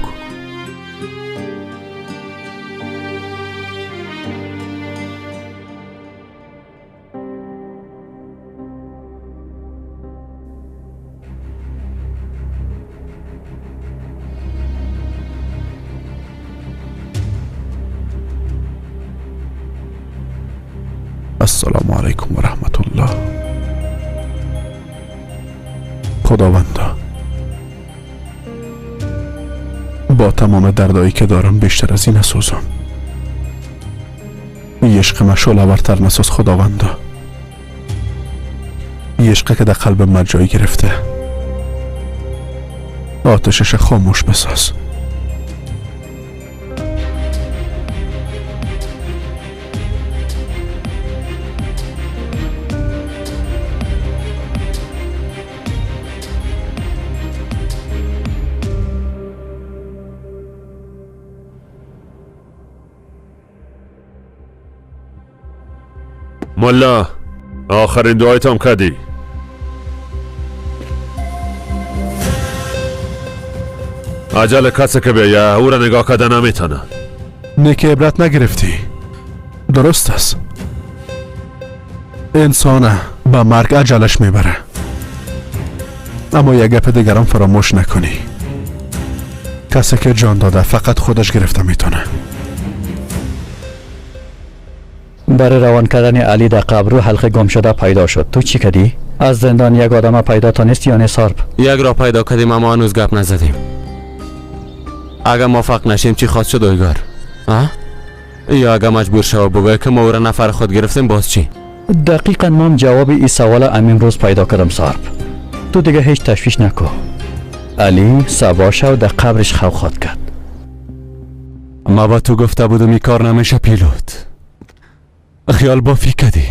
السلام علیکم و رحمت الله. خداوندا، با تمام دردایی که دارم بیشتر از این نسوزم. عشق ما شعله‌ورتر نساز خداوندا. عشق که در قلب من جای گرفته، آتشش خاموش بساز. ملا آخرین دعایت هم کردی. عجل کسی که بیایه او را نگاه کرده نمیتونه. نیک عبرت نگرفتی. درست است. انسان با مرگ عجلش میبره. اما یک گپ دیگرم فراموش نکنی. کسی که جان داده فقط خودش گرفته میتونه. برای روان کردن علی در قبر حلقه گم شده پیدا شد. تو چی کردی؟ از زندان یک آدم پیدا تانست یا نه سارب؟ یک را پیدا کردیم اما هنوز گپ نزدیم. اگر موفق نشیم چی خواست شد اویگار؟ یا اگر مجبور شو بگوی که ما او را نفر خود گرفتیم باز چی؟ دقیقا من جواب این سوال امین روز پیدا کردم سارب. تو دیگه هیچ تشویش نکو. علی سبا شو در قبرش خو خواد کرد. ما با تو گفته بودم این کار نمیشه پیلوت. خیال بافی کردی.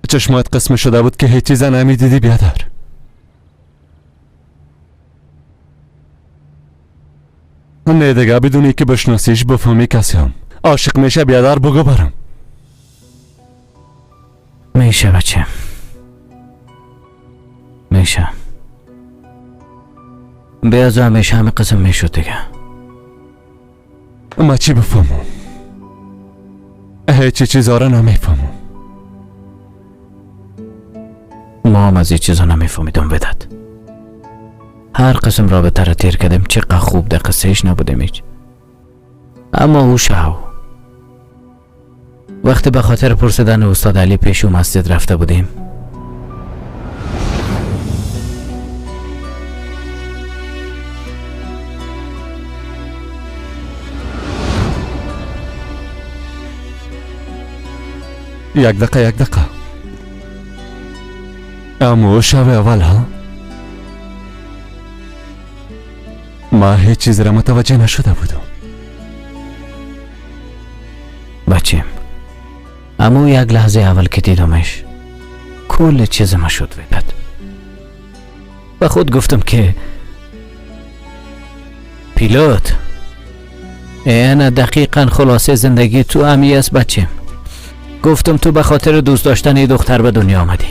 چشمات قسم شده بود که هیچ چیز نمیدیدی بیادر. نه دیگه بدونی که بشناسیش بفهمی کسی هم عاشق میشه بیادر بگو برم. میشه بچه، میشه. بیاز همیشه همه قسم میشد دیگه. ما چی بفهمم؟ هیچی چیزا را نمیفهمم. ما هم از این چیزا نمیفهمیدم بدد. هر قسم رابطه را تیر کردیم چقدر خوب در قصه ایش نبودیم هیچ. اما او شو وقتی به خاطر پرسیدن استاد علی پیش او مسجد رفته بودیم، یک دقیقه اما شب اول ها ما هیچ چیز را متوجه نشده بودم. بچیم، اما یک لحظه اول که دیدمش کل چیز ما شد ویدت. و خود گفتم که پیلوت این دقیقا خلاصه زندگی تو امی است بچیم. گفتم تو به خاطر دوست داشتن ای دختر به دنیا آمدی.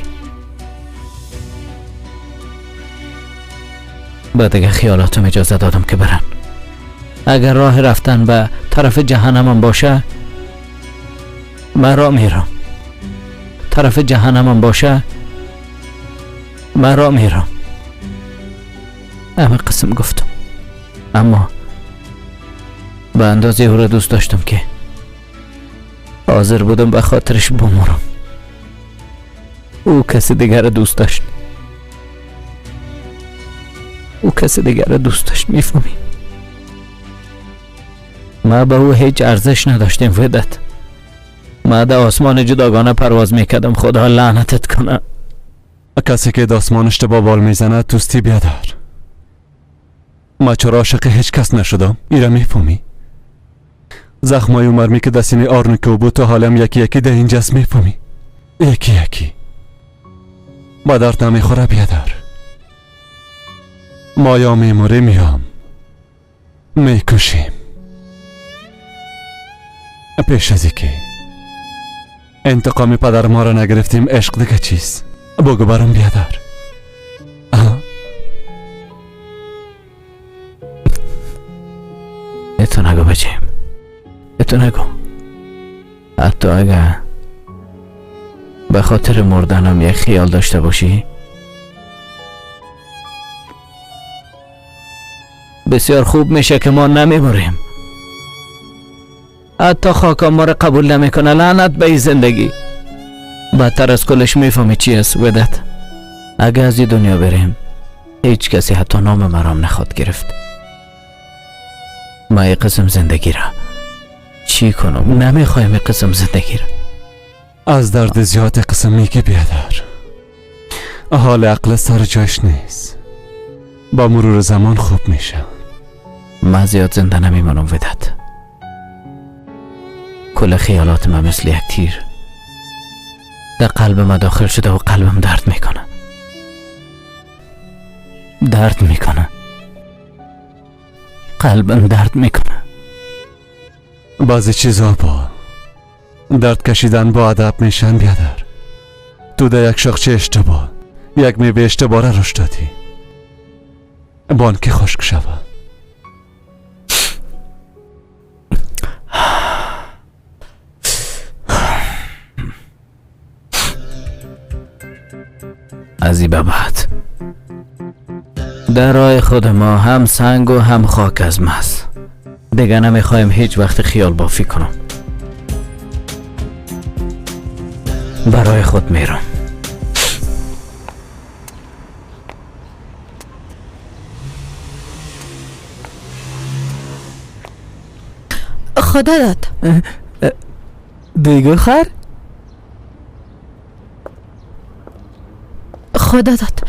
بعد دیگه خیالاتم اجازه دادم که برن. اگر راه رفتن به طرف جهنمم باشه من را میرم، طرف جهنمم باشه من را میرم. همه قسم گفتم، اما به اندازه او را دوست داشتم که حاضر بودم به خاطرش بمرم. او کسی دیگر دوست داشت، او کسی دیگر دوست داشت، میفهمی؟ ما به او هیچ ارزش نداشتیم ودت. ما در آسمان جداگانه پرواز میکردم. خدا لعنتت کنه. کسی که داسمان اشتباه بال میزنه توستی بیادر. ما چرا عاشق هیچ کس نشدم؟ ایره میفهمی؟ زخمای مرمی که دستین آرنکو بود تو حالم یکی یکی در اینجاست، میفهمی؟ یکی یکی با درد نمیخوره بیادر. ما یا میموریم یا میکشیم. پیش از که انتقام پدر ما را نگرفتیم عشق دیگه چیست؟ بگو برام بیادر. اتو نگو بچیم، اتو نگو. حتی اگر به خاطر مردنم یک خیال داشته باشی بسیار خوب میشه که ما نمیموریم. حتی خاکا ما را قبول نمیکنه. لعنت به این زندگی. بدتر از کلش میفهمی چی است ودت؟ اگه از این دنیا بریم هیچ کسی حتی نام مرام نخواد گرفت. ما این قسم زندگی را چی کنم؟ نمیخوایم این قسم زندگی را. از درد زیاد قسم میگی بیادر. حال عقل سر جاش نیست. با مرور زمان خوب میشه. من زیاد زنده نمیمانم ودت. کل خیالات من مثل یک تیر در قلب من داخل شده و قلبم درد میکنه. درد میکنه. قلبم درد میکنه. بعضی چیزا با درد کشیدن با ادب میشن بیادر. تو در یک شاخچه اشتباه یک میوه اشتباه را رشد دادی. بان که خشک شوه. از این به بعد در راه خود ما هم سنگ و هم خاک از ماست. دیگه نمیخوایم هیچ وقت خیال بافی کنم. برای خود میرم. خدا داد. دیگه خر؟ خدا داد.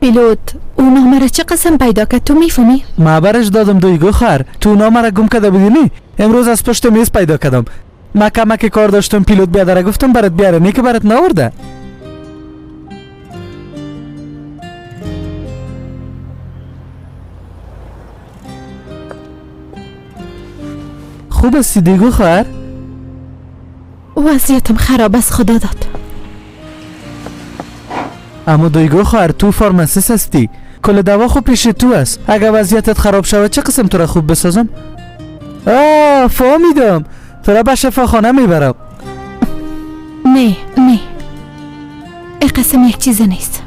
پیلوت او نامه را چه قسم پیدا کرد تو میفهمی؟ ما برش دادم دیگه خر. تو نامه را گم کرده بودی نی؟ امروز از پشت میز پیدا کردم. ما کمک کار داشتم پیلوت بیادر گفتم برات بیاره نی که برات نورده. خوب هستی دیگه خر؟ وضعیتم خراب است خدا داد. اما دیگه خواهر تو فارماسیست هستی. کل دوا خوب پیش تو است. اگر وضعیتت خراب شود چه قسم تو را خوب بسازم؟ فهمیدم. تو را به شفاخانه میبرم. نه این قسم یک چیز نیست.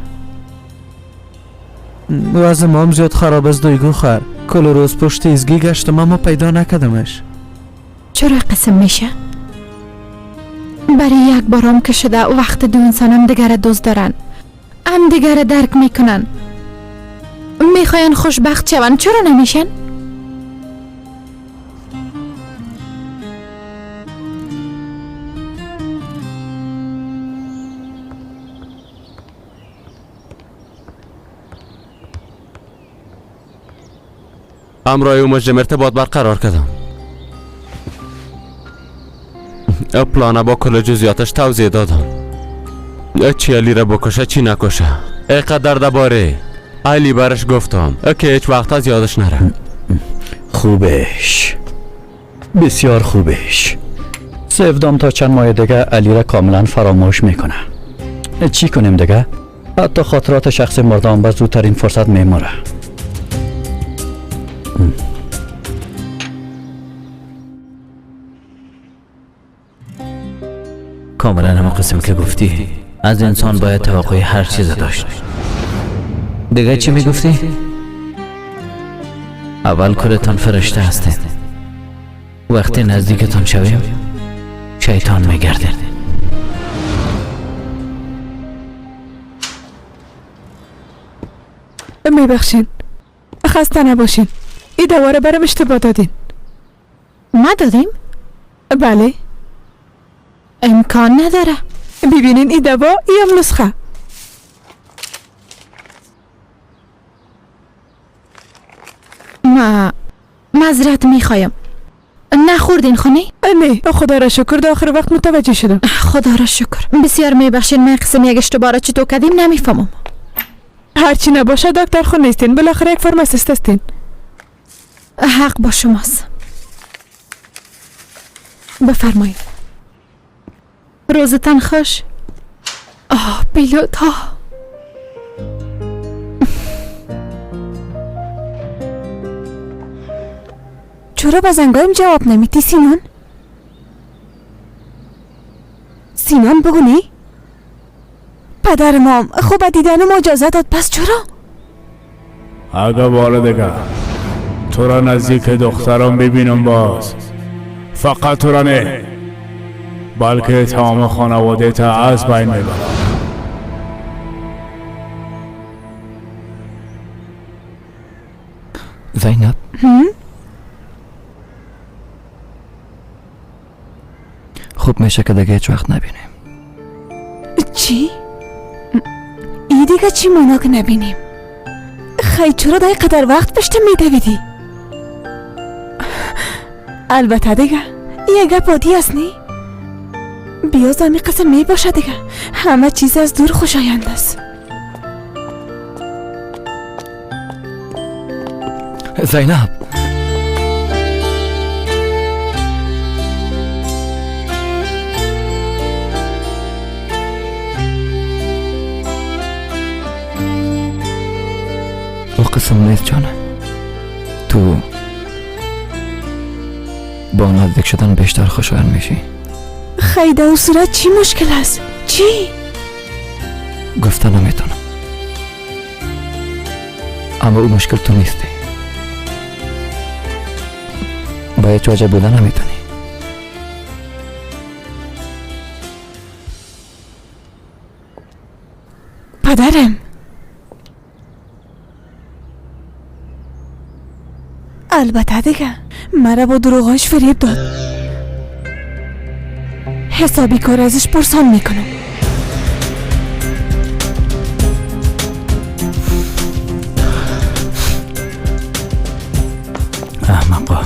وضع ما هم زیاد خراب است دیگه خواهر. کل روز پشت ایزگی گشتم اما پیدا نکردمش. چرا قسم میشه؟ برای یک بارم که شده وقت دو انسان هم دیگر دوست دارن، هم دیگر درک میکنن، میخواین خوشبخت شون، چرا نمیشن؟ امرای او مجرم ارتباط برقرار کردم. پلانه با کل جزئیاتش توضیح دادم. چی علی را بکشه چی نکشه. اینقدر درباره علی برش گفتم که هیچ وقت از یادش نره. خوبش، بسیار خوبش. سفدام تا چند ماه دیگه علی را کاملا فراموش میکنه. چی کنیم دیگه؟ حتی خاطرات شخص مردم به زودترین فرصت میموره. کاملا همه قسم که گفتی. از انسان باید توقع هر چیز داشت. دیگه چی میگفتی؟ اول کلتان فرشته هستید، وقتی نزدیکتان شویم شیطان میگرده. میبخشین، خسته نباشین. این دوا رو برام اشتباه دادین. ما دادیم؟ بله. امکان نداره. ببینین این دوا هم نسخه. معذرت میخوایم. نخوردین خونی؟ نه، خدا را شکر در آخر وقت متوجه شدم. خدا را شکر. بسیار میبخشین، من قسم یک اشتباه را چطور کردیم نمیفهمم. هرچی نباشه دکتر خون نیستین، بالاخره یک فارماسیست هستین. حق با شماست. بفرمایید. روزتان خوش. پیلوت ها. چرا با زنگایم جواب نمیدی سینان؟ سینان بگونی؟ پدر مام خوب دیدن ما اجازه داد، پس چرا؟ اگه والدگه تو را نزدیک دخترم ببینم باز، فقط تو را نه بلکه تمام خانواده تا از بین میبرم. زینب خوب میشه که دیگه هیچ وقت نبینیم. چی؟ ای دیگه چی مانا که نبینیم؟ خیلی چرا دای قدر وقت پشت میدویدی؟ البته دیگه یه گپ عادی است نی؟ بیاز همی قسم می باشه دیگه، همه چیز از دور خوشایند است. زینب او قسم نیست جانم. تو با نزدیک شدن بیشتر خوشحال میشی. خیلی در صورت چی مشکل است؟ چی؟ گفتن نمیتونم، اما او مشکل تو نیستی. با هیچ وجه بودن نمیتونی. پدرم البته دیگه مرا با دروغاش فریب داد. حسابی کار ازش پرسان میکنم. احمقا،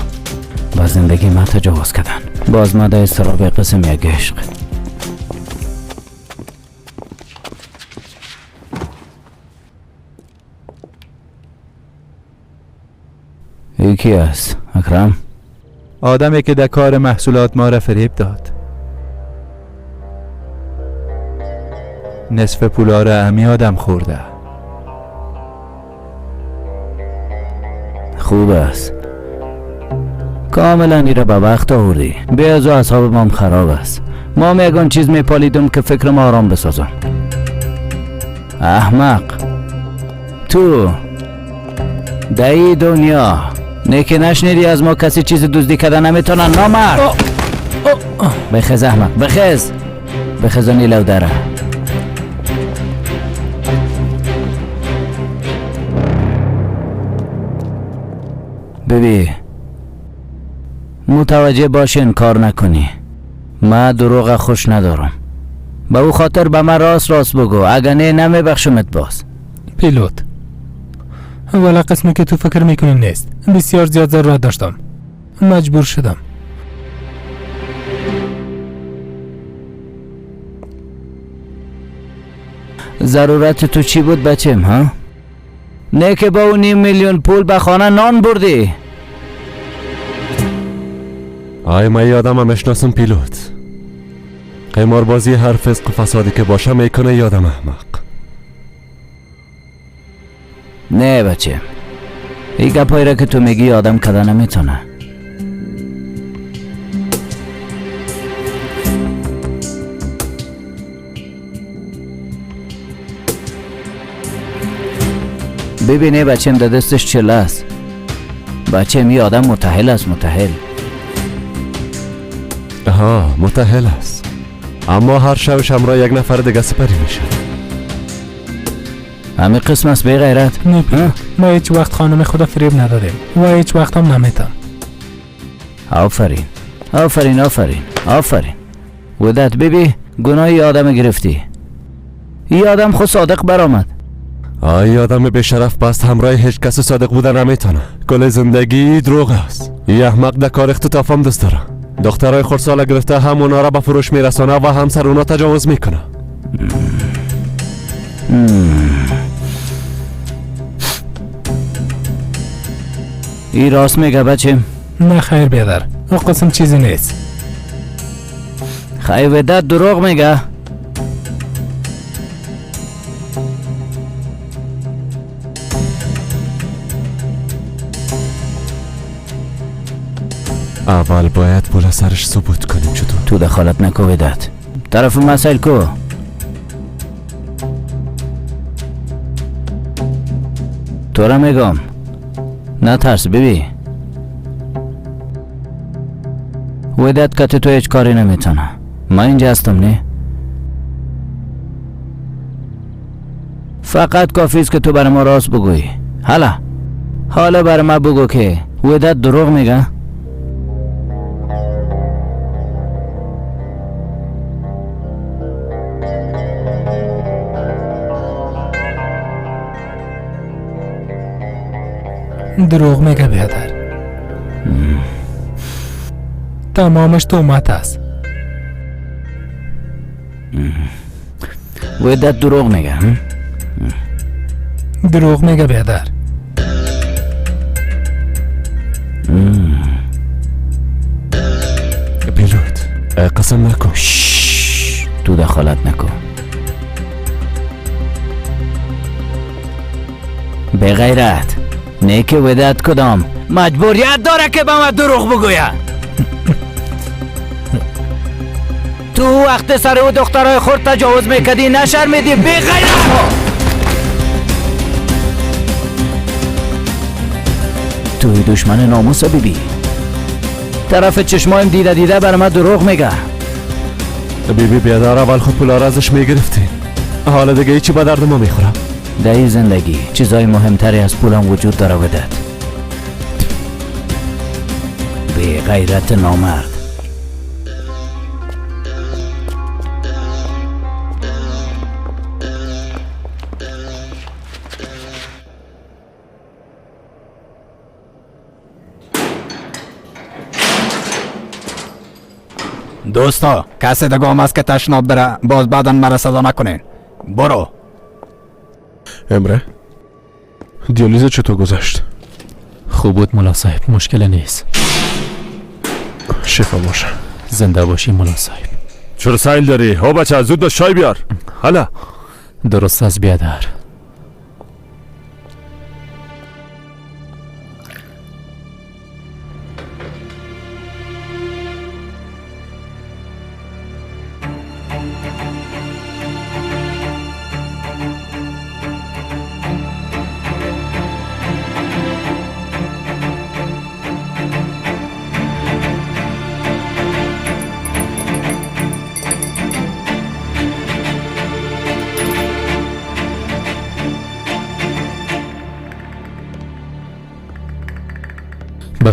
با زندگی ما تجاوز کردن، باز ما در استراب قسم یک عشق. ای کی است؟ اکرم؟ آدمی که در کار محصولات ما را فریب داد. نصف پولا را امی آدم خورده. خوب است، کاملا ایره به وقت آوردی. بیازو اصحاب ما خراب است. ما میگن چیز میپالیدم که فکر ما آرام بسازم. احمق، تو دایی دنیا نیکی نشنیدی از ما کسی چیز دزدی کردن نمیتونن؟ نامرد بخیز احمق، بخیز. بخزانی لو داره. ببین متوجه باشین کار نکنی. من دروغ خوش ندارم. به او خاطر به من راست بگو، اگه نه نمیبخشمت باز. پیلوت والا قسمی که تو فکر میکنی نیست. بسیار زیاد ضرورت داشتم، مجبور شدم. ضرورت تو چی بود بچم ها؟ نه که با اون 5 میلیون پول به خانه نان بردی. آی من یادم میشناسم پیلوت. قماربازی هر فسق و فسادی که باشه میکنه یادم احمق. نه بچه، این گپایی را که تو میگی آدم کده نمیتونه. ببینه بچم در دستش چله است. بچم یه آدم متحل است. متحل. ها متحل است، اما هر شبش همراه یک نفر دیگه سپری میشه. همین قسم است بی غیرت. نه پیلوت، ما هیچ وقت خانم خدا فریب ندادیم و هیچ وقت هم نمیتم. آفرین آفرین آفرین آفرین. ودت ببی گناه ی آدم گرفتی. ی آدم خود صادق برآمد. آی آدم به شرف بست همراه هیچ کس صادق بودن نمیتونه. کل زندگی دروغ است. یه احمق در کار اختطاف هم دست داره. دخترای خردسال گرفته هم اونا را به فروش میرسانه و هم سر اونا تجاوز میکنه. ای راست میگه بچه؟ نه خیر بیادر، او قسم چیزی نیست. خیر ودت دروغ میگه. اول باید پول سرش ثبوت کنیم. چطور؟ تو دخالت نکو ودت. طرف مسائل کو. تو را میگم نه ترس. ببین ودت که تو هیچ کاری نمیتونه. من اینجا هستم. نه فقط کافی است که تو برای ما راست بگویی. حالا برای ما بگو که ودت دروغ میگه. دروغ میگه بیادر. تمامش تومت است. ودت دروغ میگه. دروغ میگه بیادر. پیلوت قسم نکن. تو دخالت نکن. به غیرت نه که ودت کدام مجبوریت داره که به من دروغ بگویه. تو وقت سر او دخترای خود تجاوز میکردی نشرمیدی؟ بی غیرت. توی دشمن ناموس بیبی. طرف چشمایم دیده بر من دروغ میگه. بیبی بیادر اول خود پولا را ازش میگرفتین، حالا دیگه چی به درد ما میخوره؟ در این زندگی چیزای مهمتری از پولم وجود داره ودت. بی غیرت نامرد. دوستا کسی دگام است که تشناب بره باز بعدا مرا صدا نکنین. برو. امره دیالیز چطور گذشت؟ خوب بود ملا صاحب، مشکل نیست. شفا باشه. زنده باشی ملا صاحب. چرا سیل داری؟ ها بچه زود باش شای بیار. حالا درست از بیادر.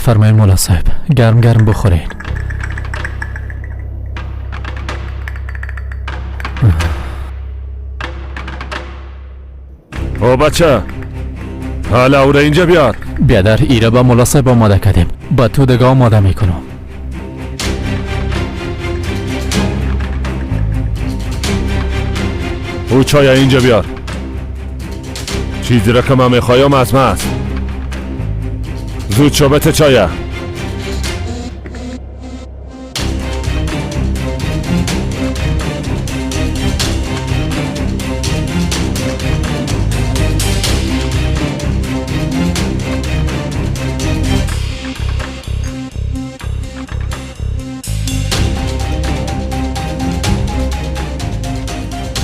بفرمایید مولا صاحب، گرم گرم بخورین. او بچه حالا او را اینجا بیار. بیادر ایره با مولا صاحب آماده کردیم، با تو دگاه آماده میکنم. او چای اینجا بیار. چیزی را که من میخوایم از من است. زود شو چایه.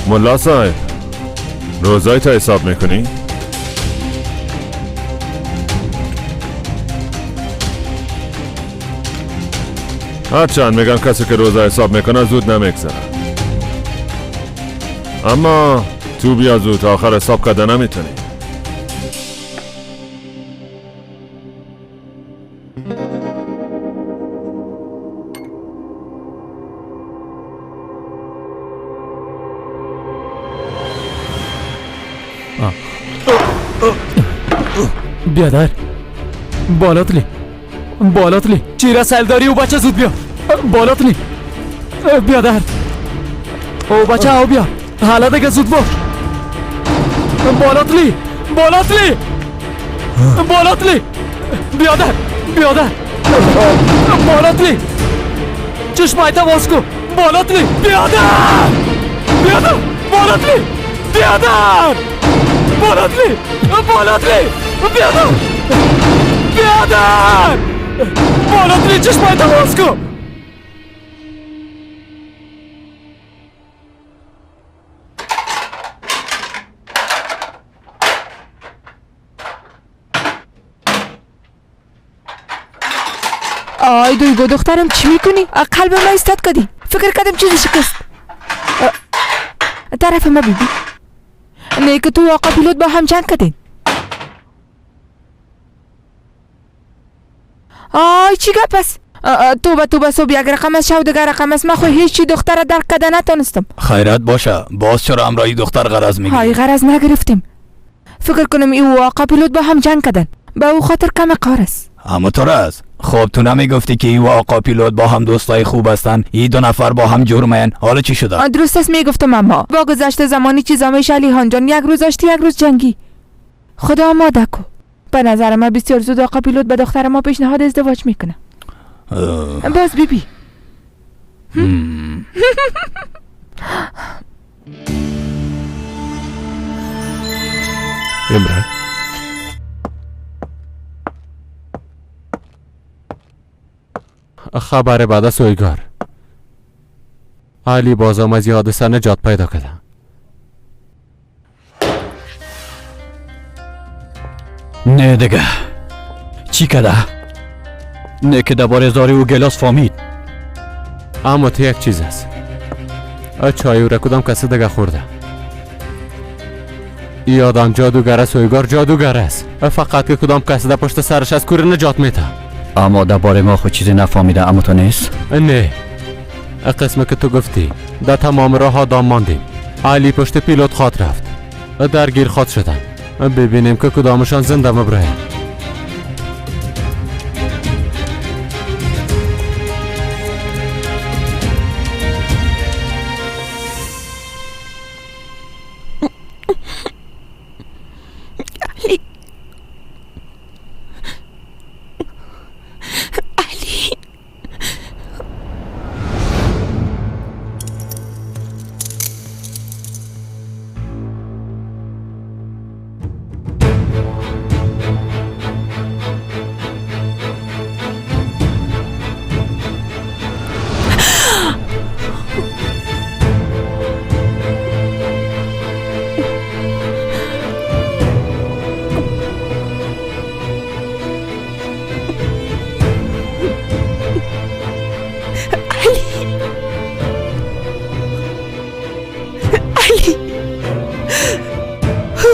ملا صاحب روزای تا حساب میکنی؟ هرچند میگن کسی که روزا حساب میکنه زود نمیگذره، اما تو بیا زود تا آخر حساب کرده نمیتونی. بیادر بالاتلی چیره سلداری او بچه زود بیا. بالاتلی بیادر او بچه او بیا حالا دیگه زود باش. بالاتلی بیادر بالاتلی چشمایت باز کن. بالاتلی بیادر بالاتلی بیادر بالاتلی چشمایت باز کن. آی دویگو دخترم چی میکنی؟ قلب ما ایستاد کردی. فکر کردم چیزی شکست. طرف ما بیبی نه که تو و آقا پیلوت با هم جنگ کردین. آی چی گپ است؟ تو بس یک رقم است شو دیگر رقم است. من خو هیچی دختر درک کرده نتونستم. خیرت باشه، باز چرا همراهی دختر غرض میگی؟ های غرض نگرفتیم. فکر کنم ای و آقا پیلوت با هم جنگ کردن، به او خاطر کم کار است. اما تو راست. خب تو نمیگفتی که ای و آقا پیلوت با هم دوستای خوب هستن؟ ای دو نفر با هم جرمین، حالا چی شده؟ درست است میگفتم، اما با گذشت زمانی چیزا میشه. علیحان جان یک روز آشتی یک روز جنگی. خدا آماده کو. به نظر من بسیار زود آقا پیلوت به دختر ما پیشنهاد ازدواج میکنه. باز بیبی امره خبر بعد از سویگار علی بازم از حادثه نجات پیدا کرده. نه دیگه چی کرده؟ نه که درباره زاری و گلاس فهمید. اما تو یک چیز است، چای او را کدام کسی دیگه خورده. ای آدم جادوگر است، سویگار جادوگر است، فقط که کدام کسی در پشت سرش از کوره نجات میده. اما درباره ما خود چیزی نفهمیده. اما تو نیست؟ نه، قسمی که تو گفتی در تمام راه ها دام ماندیم. علی پشت پیلوت خواد رفت، درگیر خواد شدن. ببینیم که کدامشان زنده مبرهه.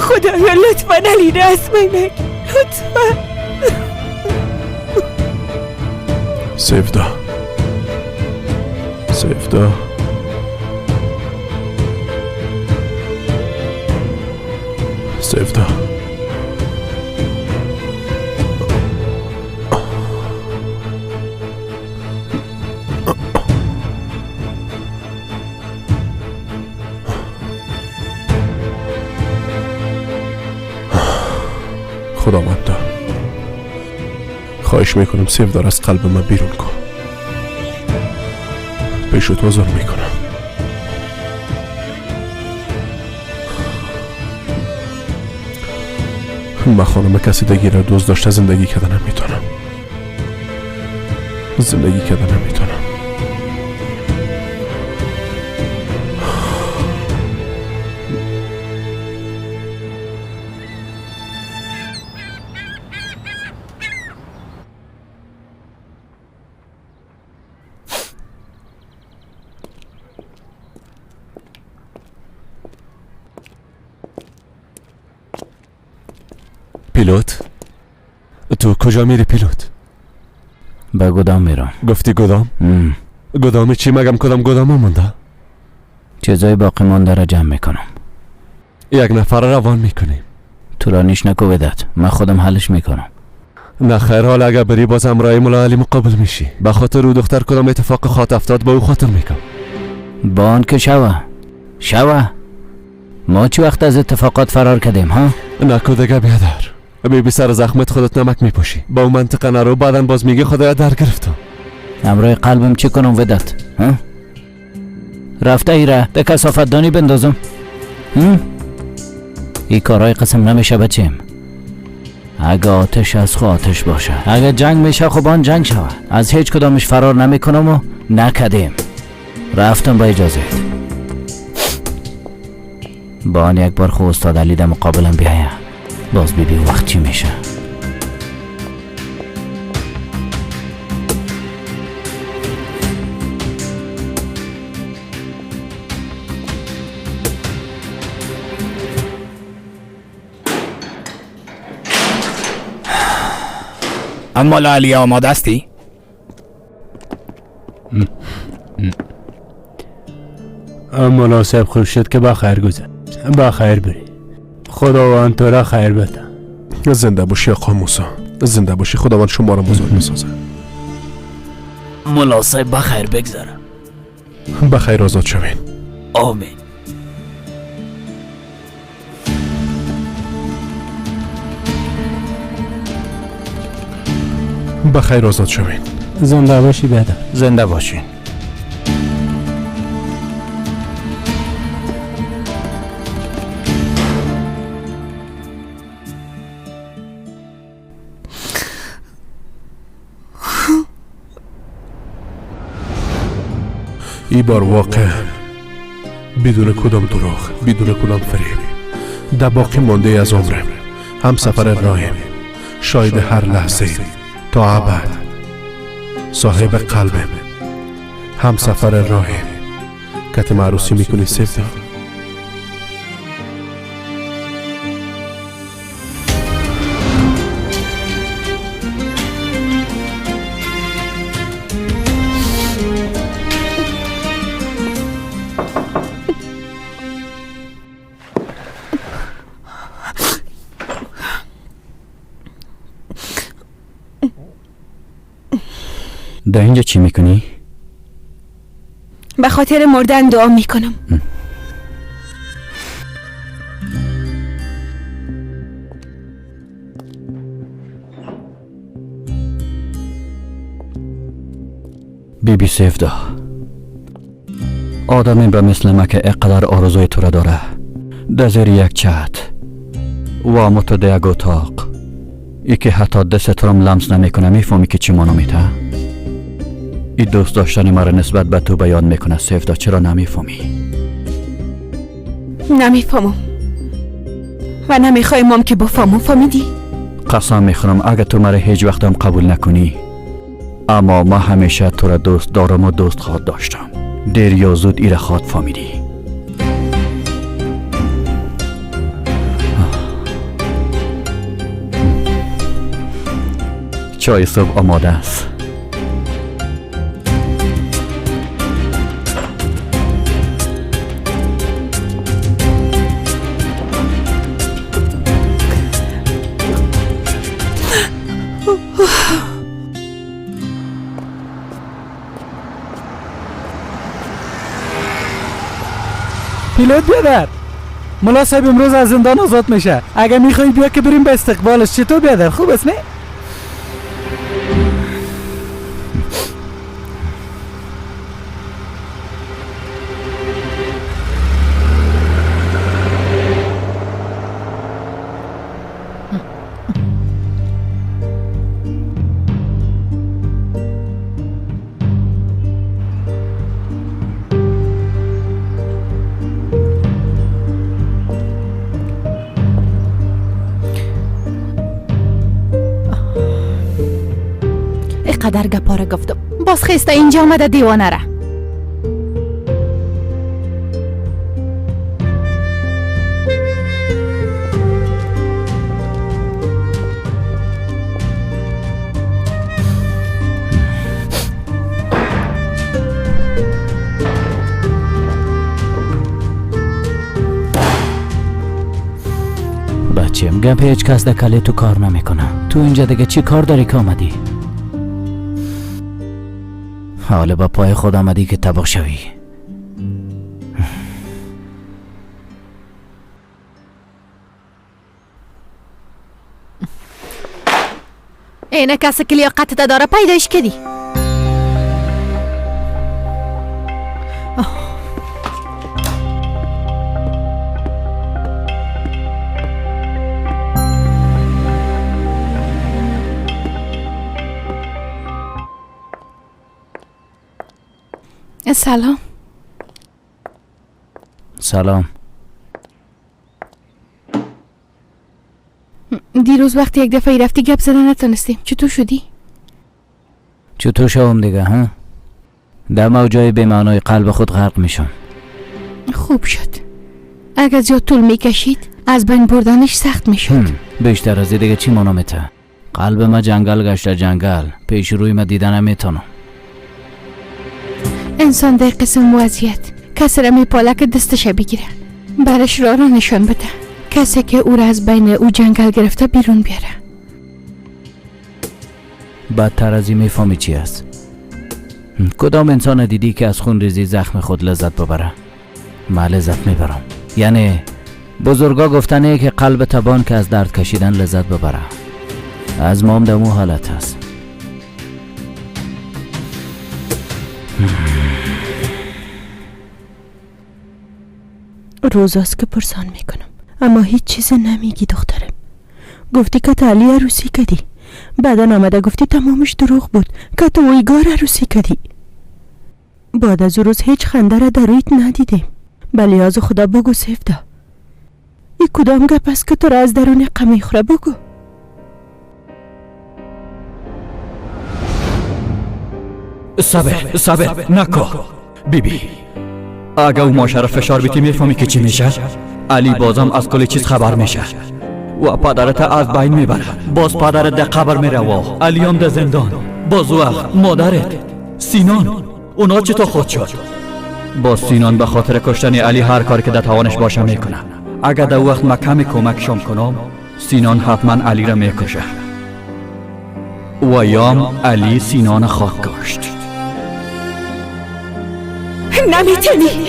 خدایا لطفاً علی را از من نگیر. لطفاً سیفدا سیفدا سیفدا خداوندا خواهش میکنم سیفدار از قلب من بیرون کن. پیش تو ظلم میکنم. من خانم کسی دیگه را دوست داشته زندگی کردن نمیتونم. زندگی کردن نمیتونم. پیلوت؟ تو کجا میری پیلوت؟ به گدام میرم. گفتی گدام؟ گدام چی؟ مگم کدام گدام مونده؟ چیزای باقی مونده را جمع میکنم. یک نفر روان میکنیم. طولانیش نکو بدت، من خودم حلش میکنم. نه خیر، حال اگر بری باز امرای مولا علی مقابل میشی. به خاطر او دختر کدام اتفاق خاط افتاد با او خاطر میکنم. با آن که شوه ما چی وقت از اتفاقات فرار کردیم ها؟ نکو دیگه بیادر، بی سر زخمت خودت نمک میپوشی. با اون منطقه نرو، بعدن باز میگه خدایا در گرفتم. امروی قلبم چی کنم ودت؟ رفته ایره ده کسافت دانی بندازم. ای کارهای قسم نمیشه بچیم. اگه آتش از خو آتش باشه، اگه جنگ میشه خب آن جنگ شوه. از هیچ کدامش فرار نمیکنم و نکدیم. رفتم با اجازت. با آن یک بار خو استاد علی ده مقابلم بیایه، باز بیبی وقت چی میشه. اما علی آماده استی؟ مولا صاحب خوش شد که با خیر گذر. با خیر بری. خداوند تو را خیر بده. زنده باشی آقا موسی. زنده باشی. خداوند شما را بزرگ میسازه. مولا صاحب با خیر بگذره. بخیر آزاد شوین. آمین. بخیر آزاد شوین. زنده باشی بیادر. زنده باشین. ای بار واقع بدون کدام دروغ، بدون کدام فریب، در باقی مانده از عمرم هم سفر راهیم، شاید هر لحظه تا ابد، صاحب قلبم، هم سفر راهیم. کت عروسی میکنی سیفدا؟ در اینجا چی میکنی؟ به خاطر مردن دعا میکنم. بیبی سیفدا، آدمی به مثل ما که اقدر آرزوی تو را داره، در زیر یک چت و متده یک اتاق، ای که حتی دست رم لمس نمیکنه، میفهمی که چی مانو میته؟ ای دوست داشتن مرا نسبت به تو بیان میکنه سیفدا. چرا نمیفهمی؟ نمیفهمم و نمیخوایم که بفهمم. فهمیدی؟ قسم میخورم اگه تو مرا هیچ وقت هم قبول نکنی، اما ما همیشه تو را دوست دارم و دوست خواهد داشتم. دیر یا زود ایره خواهد فهمیدی. چای صبح آماده است. پیلوت بیادر. ملا صاحب امروز از زندان آزاد میشه. اگه میخوای بیا که بریم به استقبالش. چطور بیادر؟ خوب است نه؟ قدر گپاره گفتم باز خسته اینجا آمده دیوانه را. بچم گپ هیچ کس دکلی تو کار نمیکنه. تو اینجا دیگه چی کار داری که آمدی؟ حالا با پای خود آمدی که تباه شوی. اینه کسی که لیاقت داره پیداش کردی. سلام. سلام. دیروز وقتی یک دفعه رفتی گپ زدن نتونستیم. چطور شدی؟ چطور شوم دیگه ها؟ در موجای بی‌معنای قلب خود غرق میشم. خوب شد. اگر زیاد طول میکشید از بین بردنش سخت میشد. بیشتر از دیگه چی منامته؟ قلب ما جنگل گشته جنگل. پیش روی ما دیدن نمیتونم. انسان در قسم وضعیت کسی را میپاله که دستش بگیره، برش راه را نشان بده، کسی که او را از بین او جنگل گرفته بیرون بیاره. بدتر از این میفهمی چی است؟ کدام انسان دیدی که از خون ریزی زخم خود لذت ببره؟ من لذت میبرم. یعنی بزرگا گفتنه که قلب تبان که از درد کشیدن لذت ببره. از مام دمو حالت هست. روزاست که پرسان میکنم اما هیچ چیز نمیگی دخترم. گفتی که تا علی عروسی کردی، بعدا آمده گفتی تمامش دروغ بود که تو اویگار عروسی کردی. بعد از روز هیچ خنده را در رویت ندیدیم. بلی از خدا بگو سفته، ای کدام گپ است که تو را از درون غم خوره؟ بگو. صبر نکو بیبی. اگه او ماشه را فشار بیتی میفهمی که چی میشه؟ علی بازم از کل چیز خبر میشه و پدرت از بین میبره. باز پدرت در قبر میره و علی هم در زندان. باز وقت مادرت سینان اونا چطور خود شد؟ باز سینان به خاطر کشتن علی هر کاری که در توانش باشه میکنه. اگه در وقت ما کمی کمکشم کنم سینان حتما علی را میکشه و یام علی سینان خاک کشت. نمیتونی.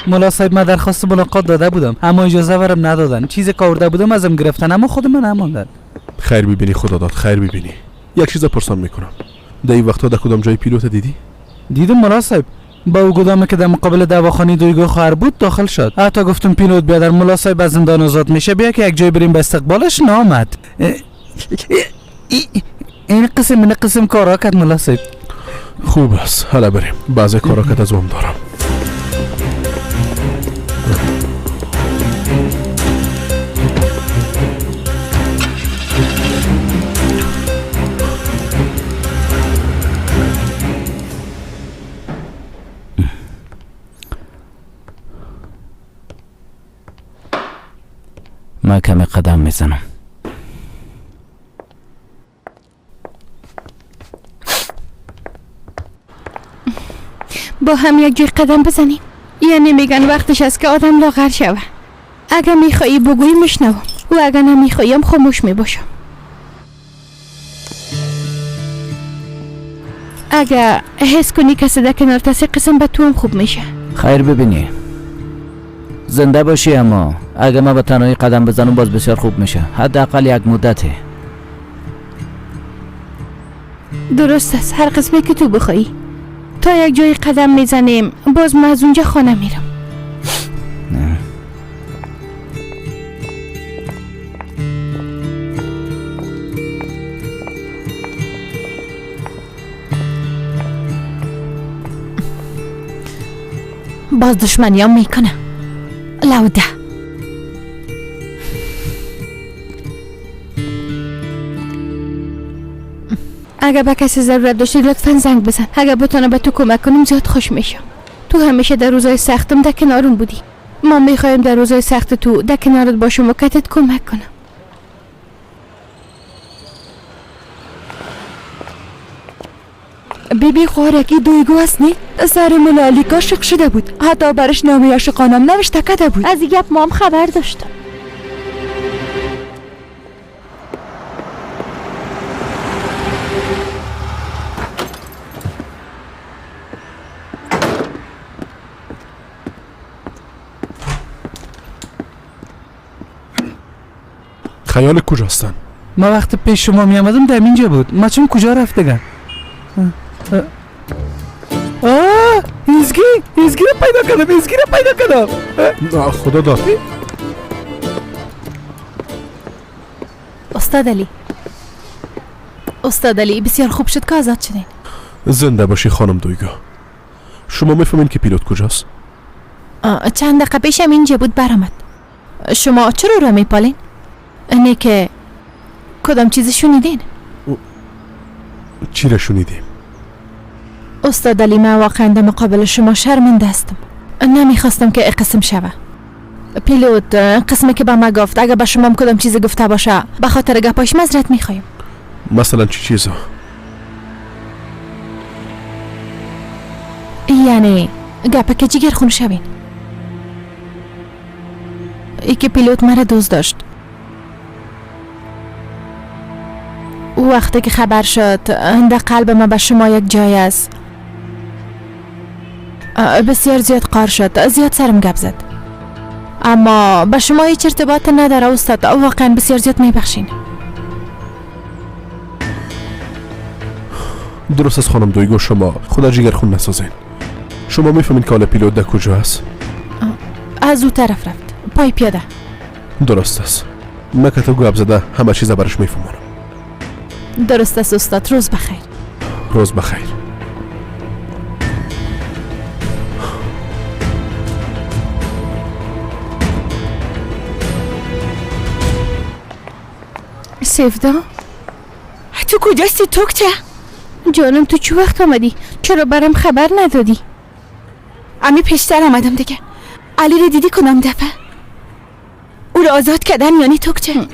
ملا صاحب من درخواست ملاقات داده بودم اما اجازه ورم ندادن. چیزی که آورده بودم ازم گرفتن اما خود من نماندن. خیر ببینی خدا داد، خیر ببینی. یک چیز پرسان میکنم، در این وقتا در کدام جای پیلوت دیدی؟ دیدم ملا صاحب، با او گدامه که در مقابل دواخانه دویگو خواهر بود داخل شد. حتی گفتم پیلوت بیادر ملا صاحب از زندان آزاد میشه بیا که یک جای بریم به استقبالش نامد. این قسم کارا کرد ملا صاحب. خوب است، حالا بریم. بعضی کارا که از وام دارم. من کمی قدم میزنم. با هم یک جای قدم بزنیم. یعنی میگن وقتش است که آدم لاغر شوه. اگر میخوایی بگویی میشنوم و اگر نمیخواییم خاموش میباشم. اگر حس کنی کسی در کنار تسی قسم به تو هم خوب میشه. خیر ببینی زنده باشی، اما اگه من به تنهایی قدم بزنم باز بسیار خوب میشه، حداقل یک مدته. درست است، هر قسمی که تو بخوایی. تا یک جای قدم میزنیم باز من از اونجا خانه میرم. باز دشمنیام میکنه. لوده اگر به کسی ضرورت داشتی لطفا زنگ بزن. اگر بتونم به تو کمک کنم زیاد خوش میشم. تو همیشه در روزای سختم در کنارم بودی. ما میخوایم در روزای سخت تو در کنارت باشم و کتت کمک کنم. بیبی خوارکی دویگو است نی؟ سر ملالیکا شق شده بود، حتی برش نامه عاشقانم نوشته کده بود. از این گپ ما هم خبر داشتم. خیال کجاستن؟ ما وقت پیش شما می آمدم در اینجا بود. ما چون کجا رفتگم؟ ایزگی رو پیدا کردم. خدا داد. استاد علی بسیار خوب شد که آزاد شدین. زنده باشی خانم دویگا. شما میفهمین که پیلوت کجاست؟ چند دقیقه پیشم اینجا بود برآمد. شما چرا رو میپالین؟ اینه که کدام چیزی شنیدین؟ چی را شنیدیم؟ استاد علی من واقعا در مقابل شما شرمنده هستم. نمیخواستم که قسم شوه. پیلوت قسمی که به ما گفت اگر به شما کدام چیزی گفته باشه به خاطر گپاش معذرت میخوایم. مثلا چی چیزا؟ یعنی گپه که جگر خون شوین. ای که پیلوت مرا دوست داشت. وقتی که خبر شد در قلب ما به شما یک جای است. بسیار زیاد قار شد، زیاد سرم گپ زد. اما به شما هیچ ارتباط نداره استاد. واقعا بسیار زیاد میبخشین. درست از خانم دویگو شما خدا جگر خون نسازین. شما میفهمین که حالا پیلوت در کجا است؟ از او طرف رفت، پای پیاده. درست است. من که تو گپ زده همه چیز برش میفهمم. درست است استاد. روز بخیر. روز بخیر. سیفدا تو کجاستی توکچه؟ جانم تو چه وقت آمدی؟ چرا برام خبر ندادی؟ امی پیشتر آمدم دیگه. علی رو دیدی کدام دفعه؟ او رو آزاد کردن یعنی توکچه؟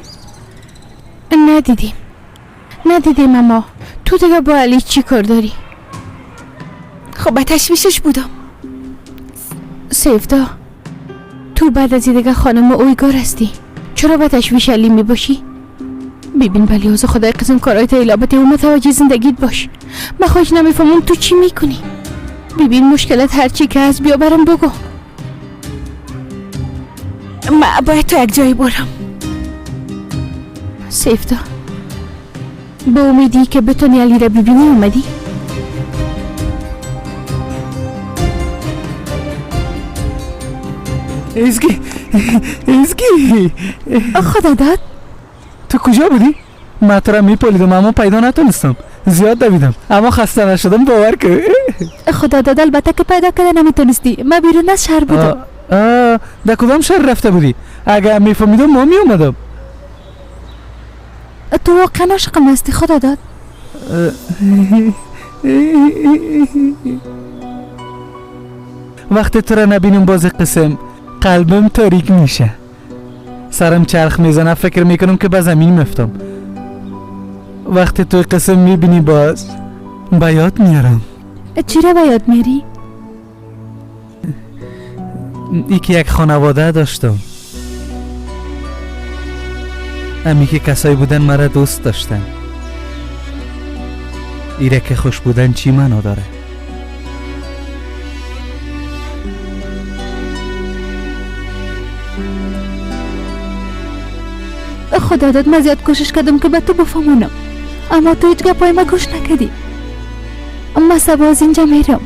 ندیدیم اما تو دیگه با علی چی کار داری؟ خب به تشویشش بودم. سیفدا تو بعد از دیگه خانم اویگار هستی، چرا به تشویش علی می باشی؟ ببین بلیوز خدای قسم کارهای تیلابتی و متوجه زندگیت باش. من خواهش نمیفهمم تو چی میکنی. ببین مشکلت هرچی که هست بیا برم بگو. من باید تو یک جایی برم. سیفدا به امیدی که بتونی علی را ببینی اومدی؟ ایزگی خدا داد. تو کجا بودی؟ من تو را میپالیدم اما پیدا نتونستم. زیاد دویدم اما خسته نشدم. باور که خدا داد. البته که پیدا کرده نمیتونستی. من بیرون از شهر بودم. در کدام شهر رفته بودی؟ اگر میفهمیدم ما میومدم. تو واقعا عاشقم هستی خدا داد. وقتی تو را نبینم باز قسم قلبم تاریک میشه. سرم چرخ میزنه، فکر میکنم که به زمین میفتم. وقتی توی قسم میبینی باز به یاد میارم. چی را به یاد میری؟ ای که یک خانواده داشتم، امی که کسایی بودن مرا دوست داشتن. ایره که خوش بودن چی معنا داره؟ خدا داد من زیاد کوشش کردم که به تو بفهمونم، اما تو هیچ گپای ما گوش نکردی. اما صبح از اینجا میرم.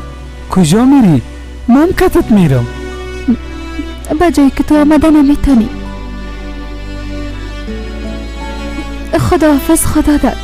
کجا میری؟ من کتت میرم. به جایی که تو آمده نمیتونی. خداحافظ، خدا داد.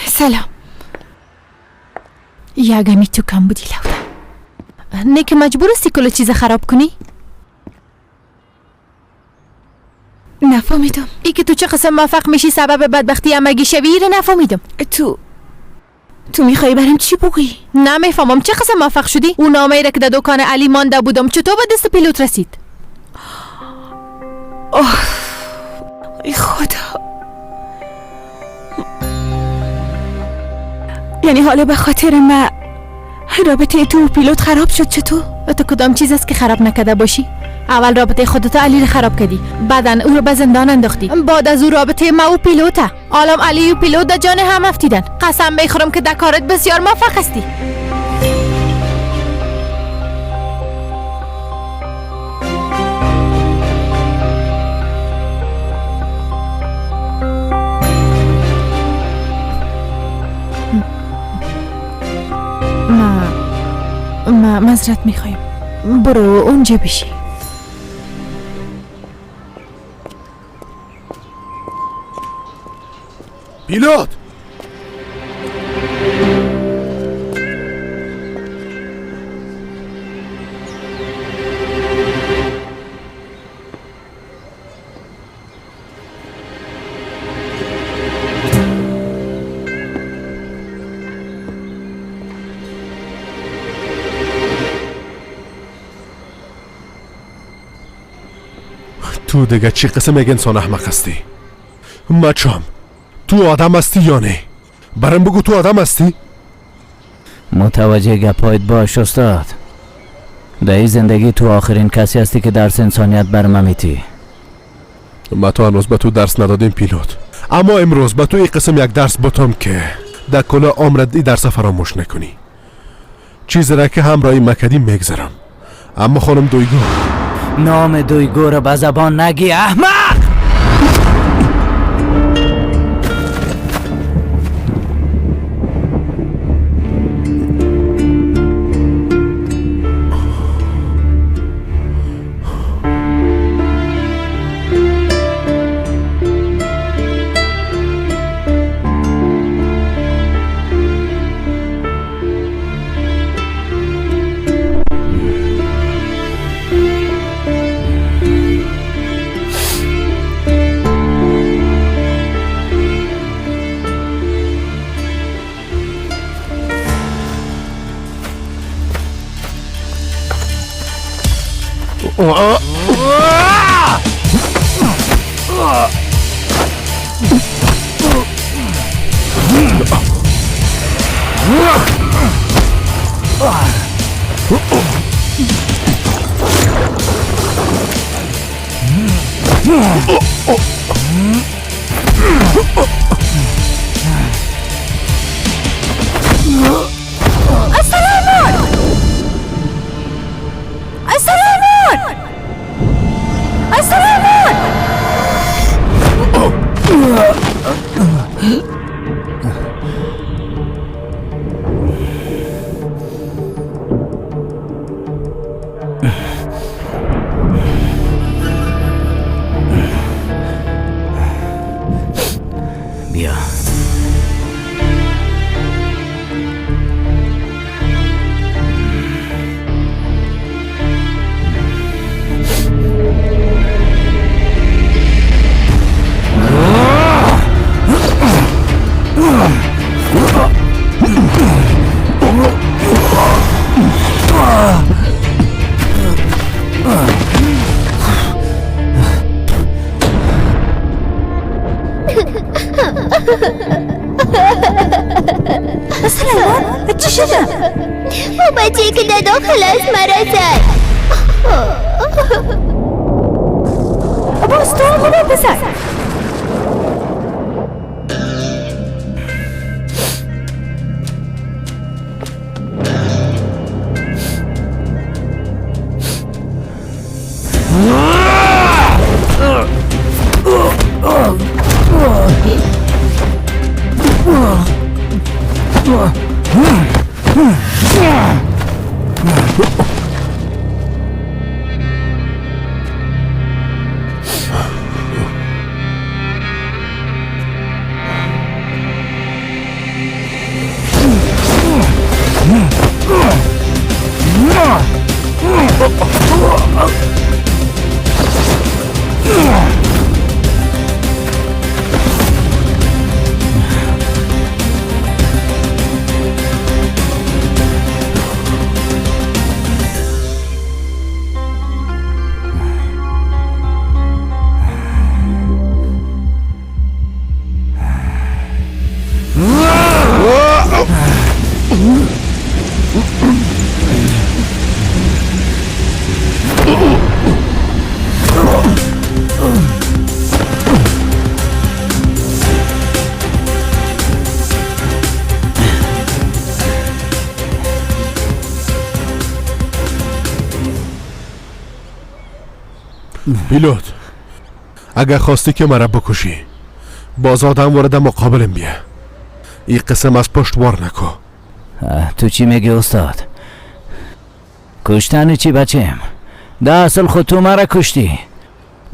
سلام. یگمی تو کم بودی لوده. نه که مجبور هستی کل چیز خراب کنی؟ نفهمیدم. ای که تو چه قسم موفق میشی سبب بدبختی امگی شوی رو نفهمیدم. تو میخوایی برام چی بگی؟ نمیفهمم چه قسم موفق شدی؟ اون نامه را که در دکان علی مانده بودم چطور به دست پیلوت رسید؟ اوه ای خدا. یعنی حالا به خاطر ما رابطه تو و پیلوت خراب شد؟ چطور؟ تو کدام چیز است که خراب نکرده باشی؟ اول رابطه خودت علی رو خراب کردی، بعدن او رو به زندان انداختی، بعد از او رابطه ما و پیلوته. عالم علی و پیلوت در جان هم افتیدن. قسم میخورم که در کارت بسیار موفق هستی. ما معذرت میخوایم. برو اونجا بشی. پیلوت! تو دیگه چی قسم یک انسان احمق هستی؟ مچام تو آدم هستی یا نه؟ برام بگو تو آدم هستی؟ متوجه گپایت باش استاد. در این زندگی تو آخرین کسی هستی که درس انسانیت برم میتی. ما تو هنوز به تو درس ندادیم پیلوت، اما امروز به تو یک قسم یک درس باتم که در کل عمرت این درس فراموش نکنی. چیزی را که همراهی مکدی میگذرم. اما خانم دویگو، نام دویگو رو به زبان نگی احمق! سلیمان چی شده؟ او بچه که در داخل است مرا زد. باز تو هم پسر. پیلوت، اگر خواستی که مرا بکشی باز آدم وارد مقابلم بیا. این قسم از پشت وار نکو. تو چی میگی استاد؟ کشتن چی بچم؟ ده اصل خود تو مرا کشتی.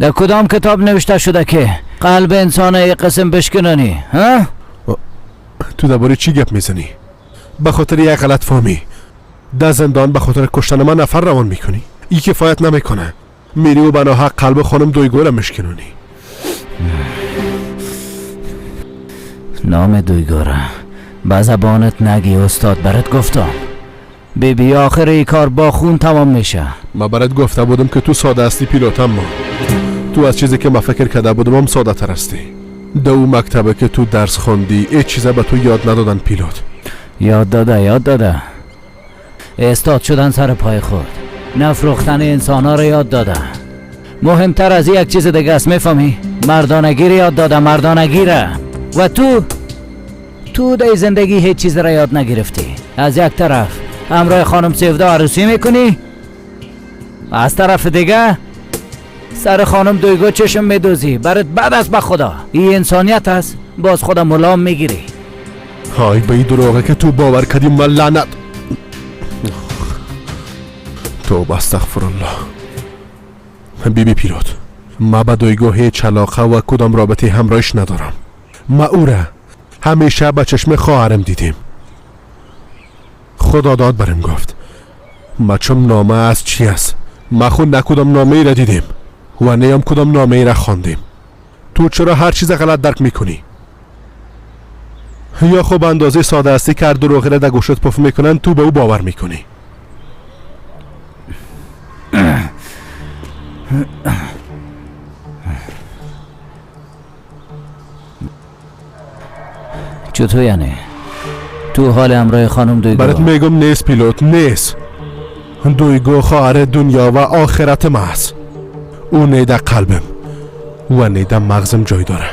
در کدام کتاب نوشته شده که قلب انسان یک قسم بشکنانی؟ ها؟ تو درباره چی گپ میزنی؟ به خاطر یک غلط فهمی در زندان به خاطر کشتن من نفر روان میکنی؟ این کفایت نمیکنه. میری و بناحق قلب خانم دویگو را مشکنونی. نام دویگو را به زبانت نگی استاد. برات گفتم بیبی آخر ای کار با خون تمام میشه. ما برات گفته بودم که تو ساده استی پیلوت، اما تو از چیزی که ما فکر کرده بودم هم ساده تر استی. دو مکتبه که تو درس خوندی ای چیزا به تو یاد ندادن پیلوت. یاد داده استاد شدن سر پای خود، نفروختن انسان ها رو یاد داده. مهمتر از یک چیز دیگه است، میفهمی؟ مردانگی رو یاد داده، مردانگی رو. و تو در زندگی هیچ چیز را یاد نگرفتی. از یک طرف همراه خانم سیفدا عروسی میکنی، از طرف دیگه سر خانم دویگو چشم میدوزی. برات بعد از به خدا این انسانیت است؟ باز خدا ملام میگیری. های به این دروغه که تو باور کردی. من لعنت. توبه استغفرالله. بیبی پیلوت، ما به دویگو هیچ علاقه و کدام رابطه همراهش ندارم. ما او را همیشه به چشم خواهرم دیدیم. خدا داد برم گفت ما چون نامه از چی است؟ ما خود نه کدام نامه ای را دیدیم و نه هم کدام نامه ای را خواندیم. تو چرا هر چیز غلط درک میکنی؟ یا خب اندازه ساده استی که هر دروغی را در گوشت پف میکنن تو به او باور میکنی؟ چطور یعنی؟ تو حال همراه خانم دویگو؟ برات میگم نیست پیلوت، نیست. دویگو خواهر دنیا و آخرت ما است. او نه در قلبم و نه در مغزم جای داره.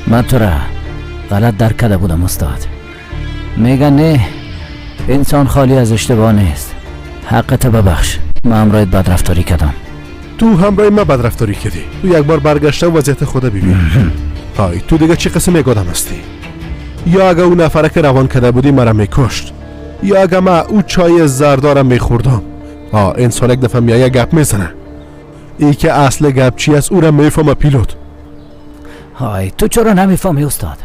من تو را غلط درک کرده بودم استاد. میگن نه، انسان خالی از اشتباه نیست. حقت ببخش، من همراهت بدرفتاری کردم. تو همراه من بدرفتاری کردی. تو یک بار برگشته و وضعیت خود ببین. های تو دیگه چه قسم یک آدم هستی؟ یا اگه اون نفره که روان کرده بودی مرا میکشت، یا اگه من او چای زردارم میخوردم. انسان یک دفعه میایه گپ میزنه. ای که اصل گپ چی است او را میفهمه پیلوت. های تو چرا نمیفهمی استاد؟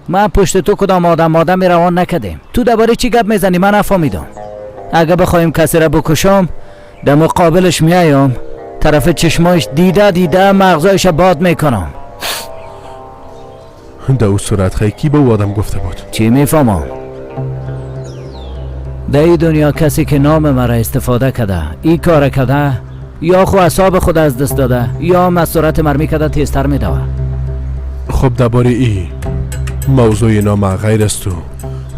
من پشت تو کدام آدمی روان نکردیم. تو درباره چی گپ میزنی؟ من نفهمیدم. اگه بخوایم کسی را بکشم در مقابلش میایم، طرف چشماش دیده مغزایش باد میکنم. در او صورت خیلی کی به او آدم گفته بود؟ چی میفهمم؟ در این دنیا کسی که نام مرا استفاده کرده ای کار کرده یا خو اعصاب خود از دست داده یا مسورت مرمی کرده تیزتر میدوه. خب درباره ای موضوع نام غیر است تو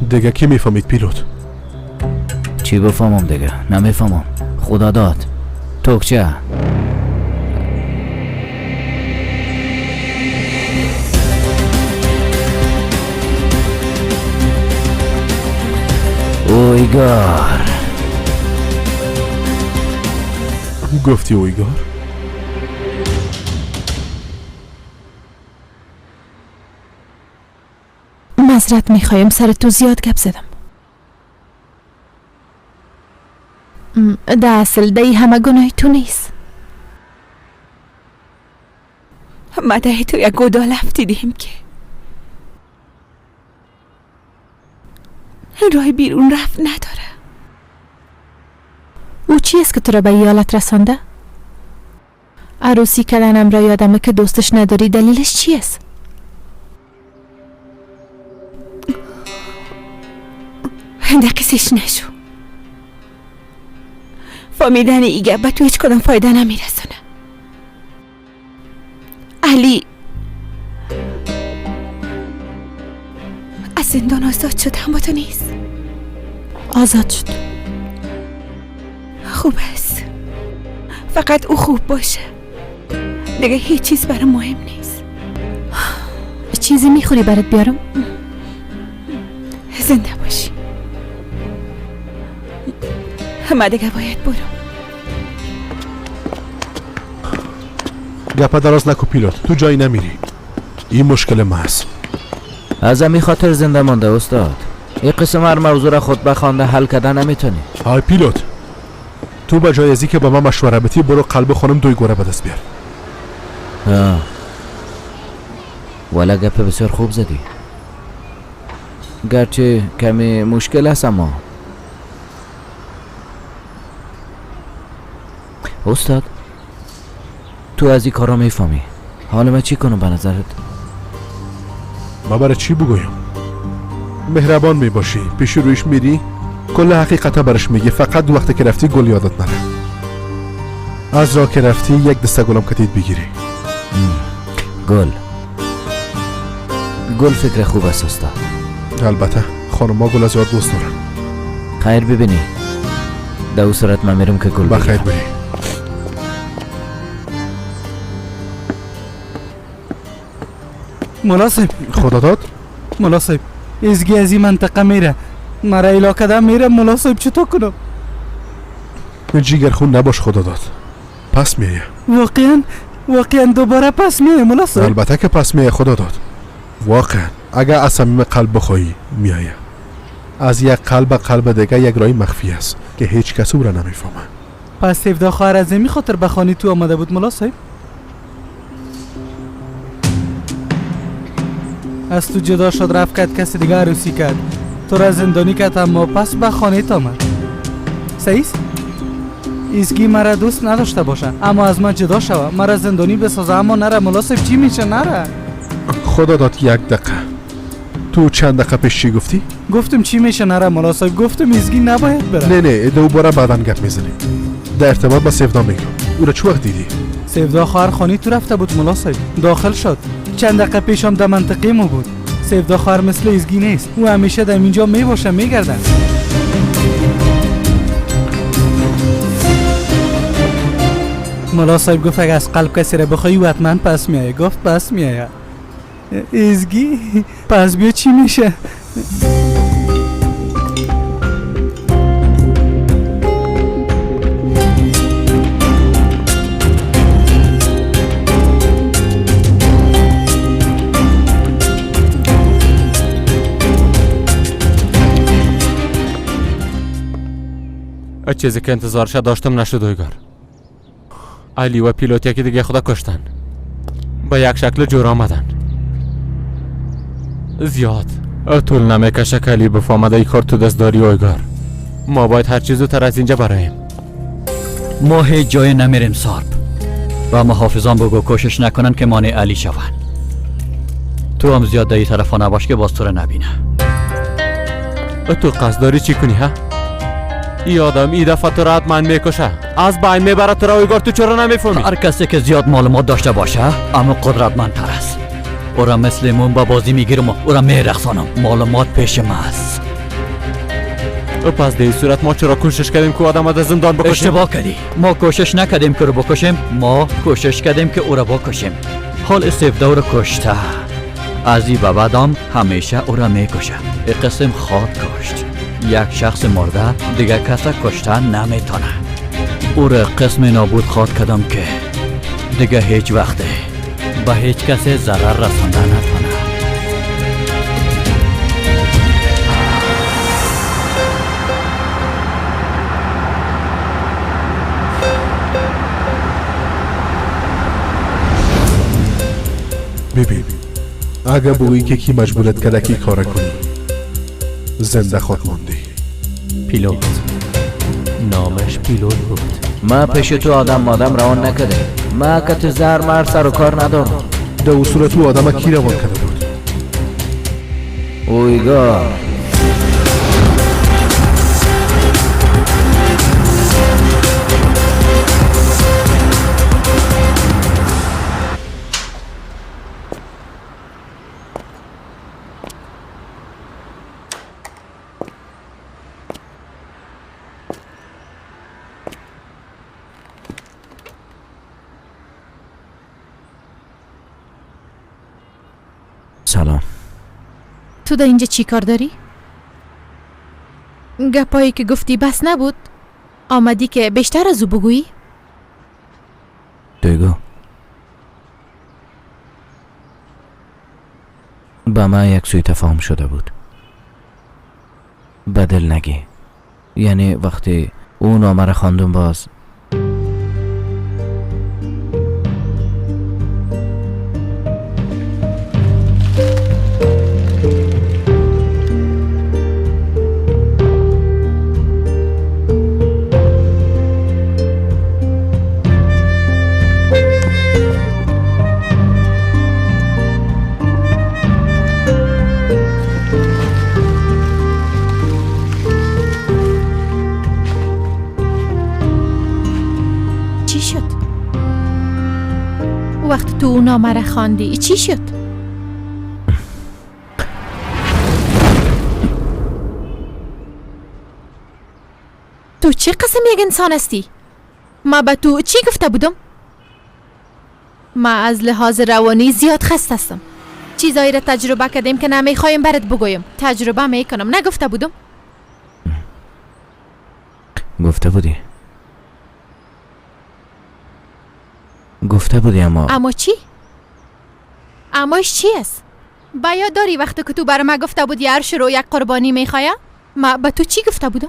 دیگه کی میفهمید پیلوت؟ چی بفهمم دیگه؟ نمیفهمم. خدا داد توکچه اویگار. گفتی اویگار؟ معذرت میخوایم سر تو زیاد گپ زدم. ده اصل ده همه گناه تو نیست. ما ده تو یک گودال افتیدیم که راه بیرون رفت نداره. او چی است که تو را به این حالت رسانده؟ عروسی کردنم را یادمه که دوستش نداری. دلیلش چی است؟ دقیقش نشو. فهمیدن ایگه به تو هیچ کدام فایده نمیرسونه. علی از زندان آزاد شد، هم با تو نیست. آزاد شد. خوب است. فقط او خوب باشه. دیگه هیچ چیز برام مهم نیست. چیزی میخوری برات بیارم؟ زنده باشی. ما دیگه باید برم. گپا دراز نکو پیلوت، تو جایی نمیری. این مشکل محض. از همین خاطر زنده مانده استاد. این قسم هر موضوع را خود بخوانده حل کردن نمیتونی. های پیلوت، تو به جای ازی که با من مشوره بتی برو قلب خانم دوی گوره به دست بیار. والا گپ بسیار خوب زدی. گرچه کمی مشکل است اما استاد تو از این کارا میفهمی. حالا من چی کنم به نظرت؟ ما برای چی بگویم؟ مهربان میباشی، پیش رویش میری کل حقیقتا برش میگی. فقط وقتی که رفتی گل یادت نره. از راه که رفتی یک دسته گلم کتید بگیری. گل فکر خوب است استاد. البته خانم ها گل از یاد دوست دارن. خیر ببینی در او صورت من میرم که گل بگیرم. بخیر بری. مناسب خدا داد؟ مناسب ازگی از این منطقه میره، مرا علاقه ده میره. مناسب چطور کنم؟ جیگر خون نباش، خدا داد پس میایه. واقعا دوباره پس میایه مناسب؟ البته که پس میایه خدا داد. واقعا اگر از صمیم قلب بخوایی میایه. از یک قلب دیگه یک رای مخفی است که هیچ کس او را نمیفهمه. پس سیفدا خواهر از می خاطر بخوانی تو آمده بود مناسب؟ از تو جدا شد رفت کرد کسی دیگه عروسی کرد، تو را زندانی کرد اما پس به خانه تا آمد. صحیح است؟ ایزگی مرا دوست نداشته باشه اما از من جدا شوه، مرا زندانی بسازه اما نره. مناسب چی میشه؟ نره. خدا داد یک دقیقه. تو چند دقیقه پیش چی گفتی؟ گفتم چی میشه نره مناسب. گفتم ایزگی نباید بره. نه دوباره بعدن گپ میزنیم. در ارتباط با سیفدا میگم. او را چه وقت دیدی؟ سیفدا خواهر خانی تو رفته بود مناسب. داخل شد. چند دقیقه پیش هم در منطقه ما بود. سیفدا خواهر مثل ایزگی نیست. او همیشه در اینجا میباشه میگردن. ملا صاحب گفت اگه از قلب کسی را بخوایی و حتما پس میایه. گفت پس میایه. ایزگی پس بیا چی میشه؟ چیزی که انتظارش داشتم نشد اویگار. علی و پیلوت یکی دیگه خدا کشتن. با یک شکل جور آمدن. زیاد طول نمیکشه که علی بفهمده ای کار تو دست داری اویگار. ما باید هر چیزو تر از اینجا برایم. ما هیچ جای نمیریم سارب و محافظان بگو کوشش نکنن که مانع علی شون. تو هم زیاد در این طرفا نباش که باز تو رو نبینه. تو قصد داری چی کنی ها؟ ای آدم ای دفعه تو را حتما میکشه، از بین میبره تو را. اویگار تو چرا نمیفهمی؟ هر کسی که زیاد معلومات داشته باشه اما قدرتمندتر است. او را مثل مون با بازی میگیرم و او را میرقصانم. معلومات پیش ما است. پس در این صورت ما چرا کوشش کردیم که آدم از زندان بکشیم؟ اشتباه کردی. ما کوشش نکردیم که او را بکشیم، ما کوشش کردیم که او را بکشیم. حال استفدا او را کشته، از این به بعدم همیشه او را میکشه. این قسم خواد کشت. یک شخص مرده دیگه کسی کشته نمیتونه. او را قسم نابود خواد کردم که دیگه هیچ وقته به هیچ کسی ضرر رسانده نتونه. ببین اگه بویی که کی مجبورت کرده کی کار کنی زنده خود موندی. پیلوت نامش پیلوت بود. ما پیش تو آدم مادم روان نکده. ما که تو زر مر سر و کار ندارم. در اون صورت او آدم کی روان کرده بود؟ اویگار سلام. تو در اینجا چی کار داری؟ گپایی که گفتی بس نبود؟ آمدی که بیشتر از او بگویی؟ بگو. با ما یک سوی تفاهم شده بود. بدل نگی. یعنی وقتی اون نامه را خواندم باز وقت تو اون نامه را خواندی چی شد؟ تو چه قسم یک انسان هستی؟ ما به تو چی گفته بودم؟ ما از لحاظ روانی زیاد خسته هستم. چیزایی را تجربه کردیم که نمیخوایم برات بگویم. تجربه میکنم. نگفته بودم؟ گفته بودی. گفته بودی اما چی؟ اماش چی است؟ باید داری وقتی که تو بر ما گفته بودی هر شروع یک قربانی میخوایم؟ ما به تو چی گفته بودم؟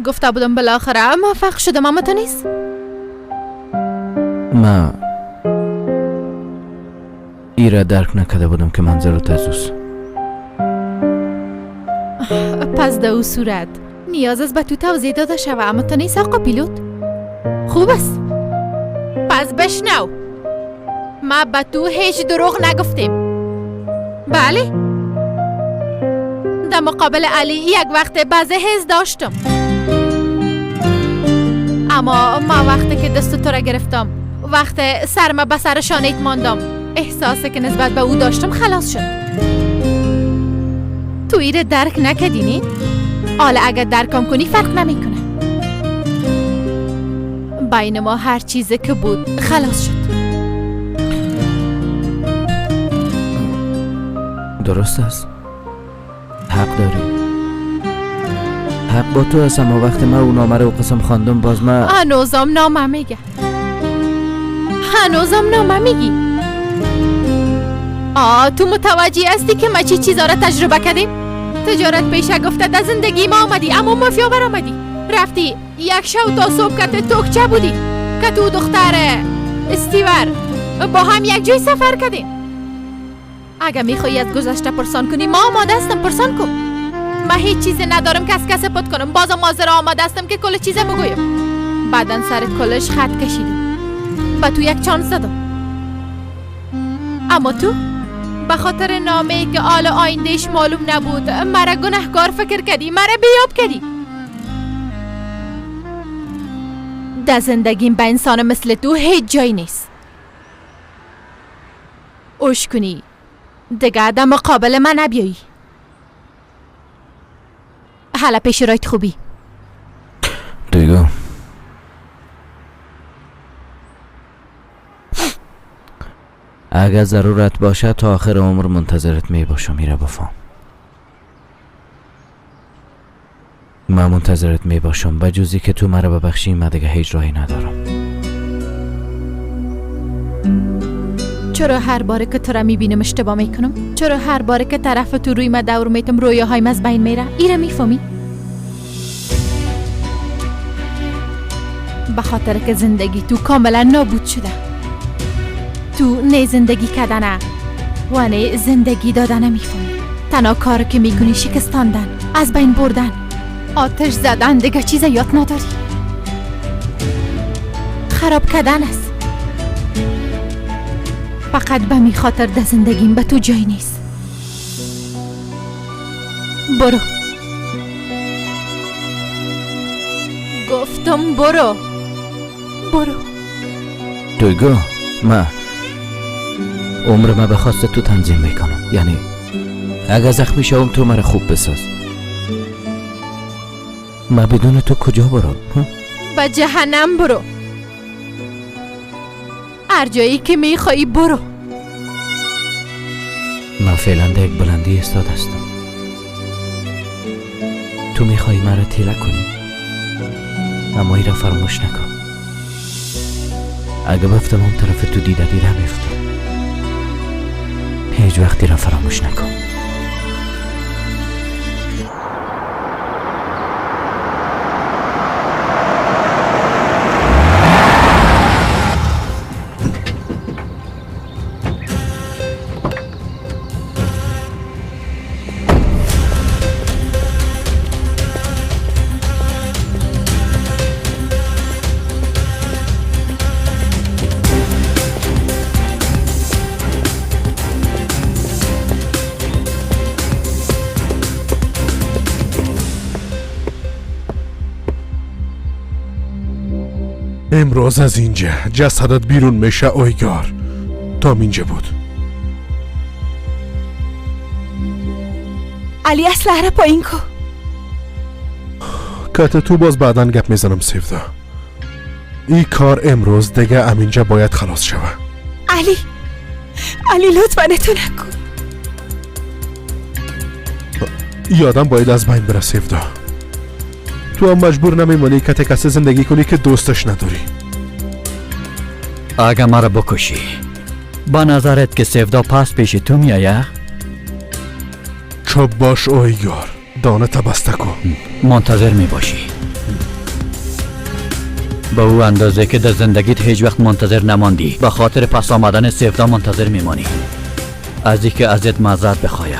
گفته بودم بالاخره موفق شدم اما تو نیست؟ ما ایره درک نکرده بودم که منظرت از اوست. پس در او صورت نیاز است به تو توضیح داده شوه اما تو نیست آقا پیلوت؟ خوب است. پس بشنو، ما به تو هیچ دروغ نگفتیم. بله؟ در مقابل علی یک وقت بعضی حس داشتم، اما ما وقتی که دست تو را گرفتم، وقت سرم به سر شانه‌ات ماندم، احساسی که نسبت به او داشتم خلاص شد. تو ایره درک نکدینی؟ حالا اگر درکم کنی فرق نمیکنه. بین ما هر چیزی که بود خلاص شد. درست است. حق داری. حق با تو هست، اما وقتی من اون نامه رو قسم خواندم باز من هنوزم نامه میگه. هنوزم نامه میگی. تو متوجه هستی که ما چی چیزا را تجربه کردیم؟ تجارت پیشه گفته در زندگی ما آمدی، اما مافیا بر آمدی. رفتی یک شو تا صبح که توکچه بودی که تو دختر استیور با هم یک جای سفر کردیم. اگه میخوایی از گذشته پرسان کنی ما آماده هستم، پرسان کن. من هیچ چیزی ندارم که از کسی پت کنم. بازم حاضر آماده هستم که کل چیزه بگویم. بعدن سرت کلش خط کشیدم، با تو یک چانس زدم. اما تو به خاطر نامه که آل آیندهش معلوم نبود مرا گناهکار فکر کردی، مرا بیاب کردی. در زندگیم به انسان مثل تو هیچ جایی نیست. اوش کنی دیگه در مقابل من نبیایی. حالا پیش رایت خوبی. دیگه اگر ضرورت باشه تا آخر عمر منتظرت می باشم میره بفهم. من منتظرت می باشم بجوزی که تو مرا ببخشی من دیگه هیچ راهی ندارم. چرا هر باره که تو را میبینم اشتباه میکنم؟ چرا هر باره که طرف تو روی من دور میتم رویاهایم از بین میره؟ ایره میفهمی؟ به خاطر که زندگی تو کاملا نابود شده. تو نه زندگی کردنه و نه زندگی دادنه میفهمی. تنها کار که میکنی شکستاندن، از بین بردن، آتش زدن، دیگه چیز یاد نداری. خراب کردن است. فقط به می خاطر ده زندگیم به تو جای نیست. برو. گفتم برو. برو. دیگه من عمر من به خواست تو تنظیم میکنم. یعنی اگه زخمی شوم تو مرا خوب بساز. من بدون تو کجا برم؟ به جهنم برو. هر جایی که میخوایی برو. من فعلا در یک بلندی استاد هستم. تو میخوایی مرا تیله کنی، اما ای را فراموش نکن. اگه بفتم اون طرف تو دیده میفتم. هیچ وقتی را فراموش نکن. امروز از اینجا جسدت بیرون میشه اویگار. تا اینجا بود. علی اسلحه را پایین کو. کات تو باز بعدن گپ میزنم سیفدا. این کار امروز دیگه امینجا باید خلاص شوه. علی لطفا تو نکن. یادم باید از بین بره سیفدا. تو هم مجبور نمیمونی که کسی زندگی کنی که دوستش نداری. اگه مرا بکشی با نظرت که سیفدا پس پیش تو میایه؟ چوب باش اویگار. دانه تبسته کن. منتظر میباشی. به او اندازه که در زندگیت هیچ وقت منتظر نماندی به خاطر پس آمدن سیفدا منتظر میمانی. از اینکه ازت معذرت بخواهی،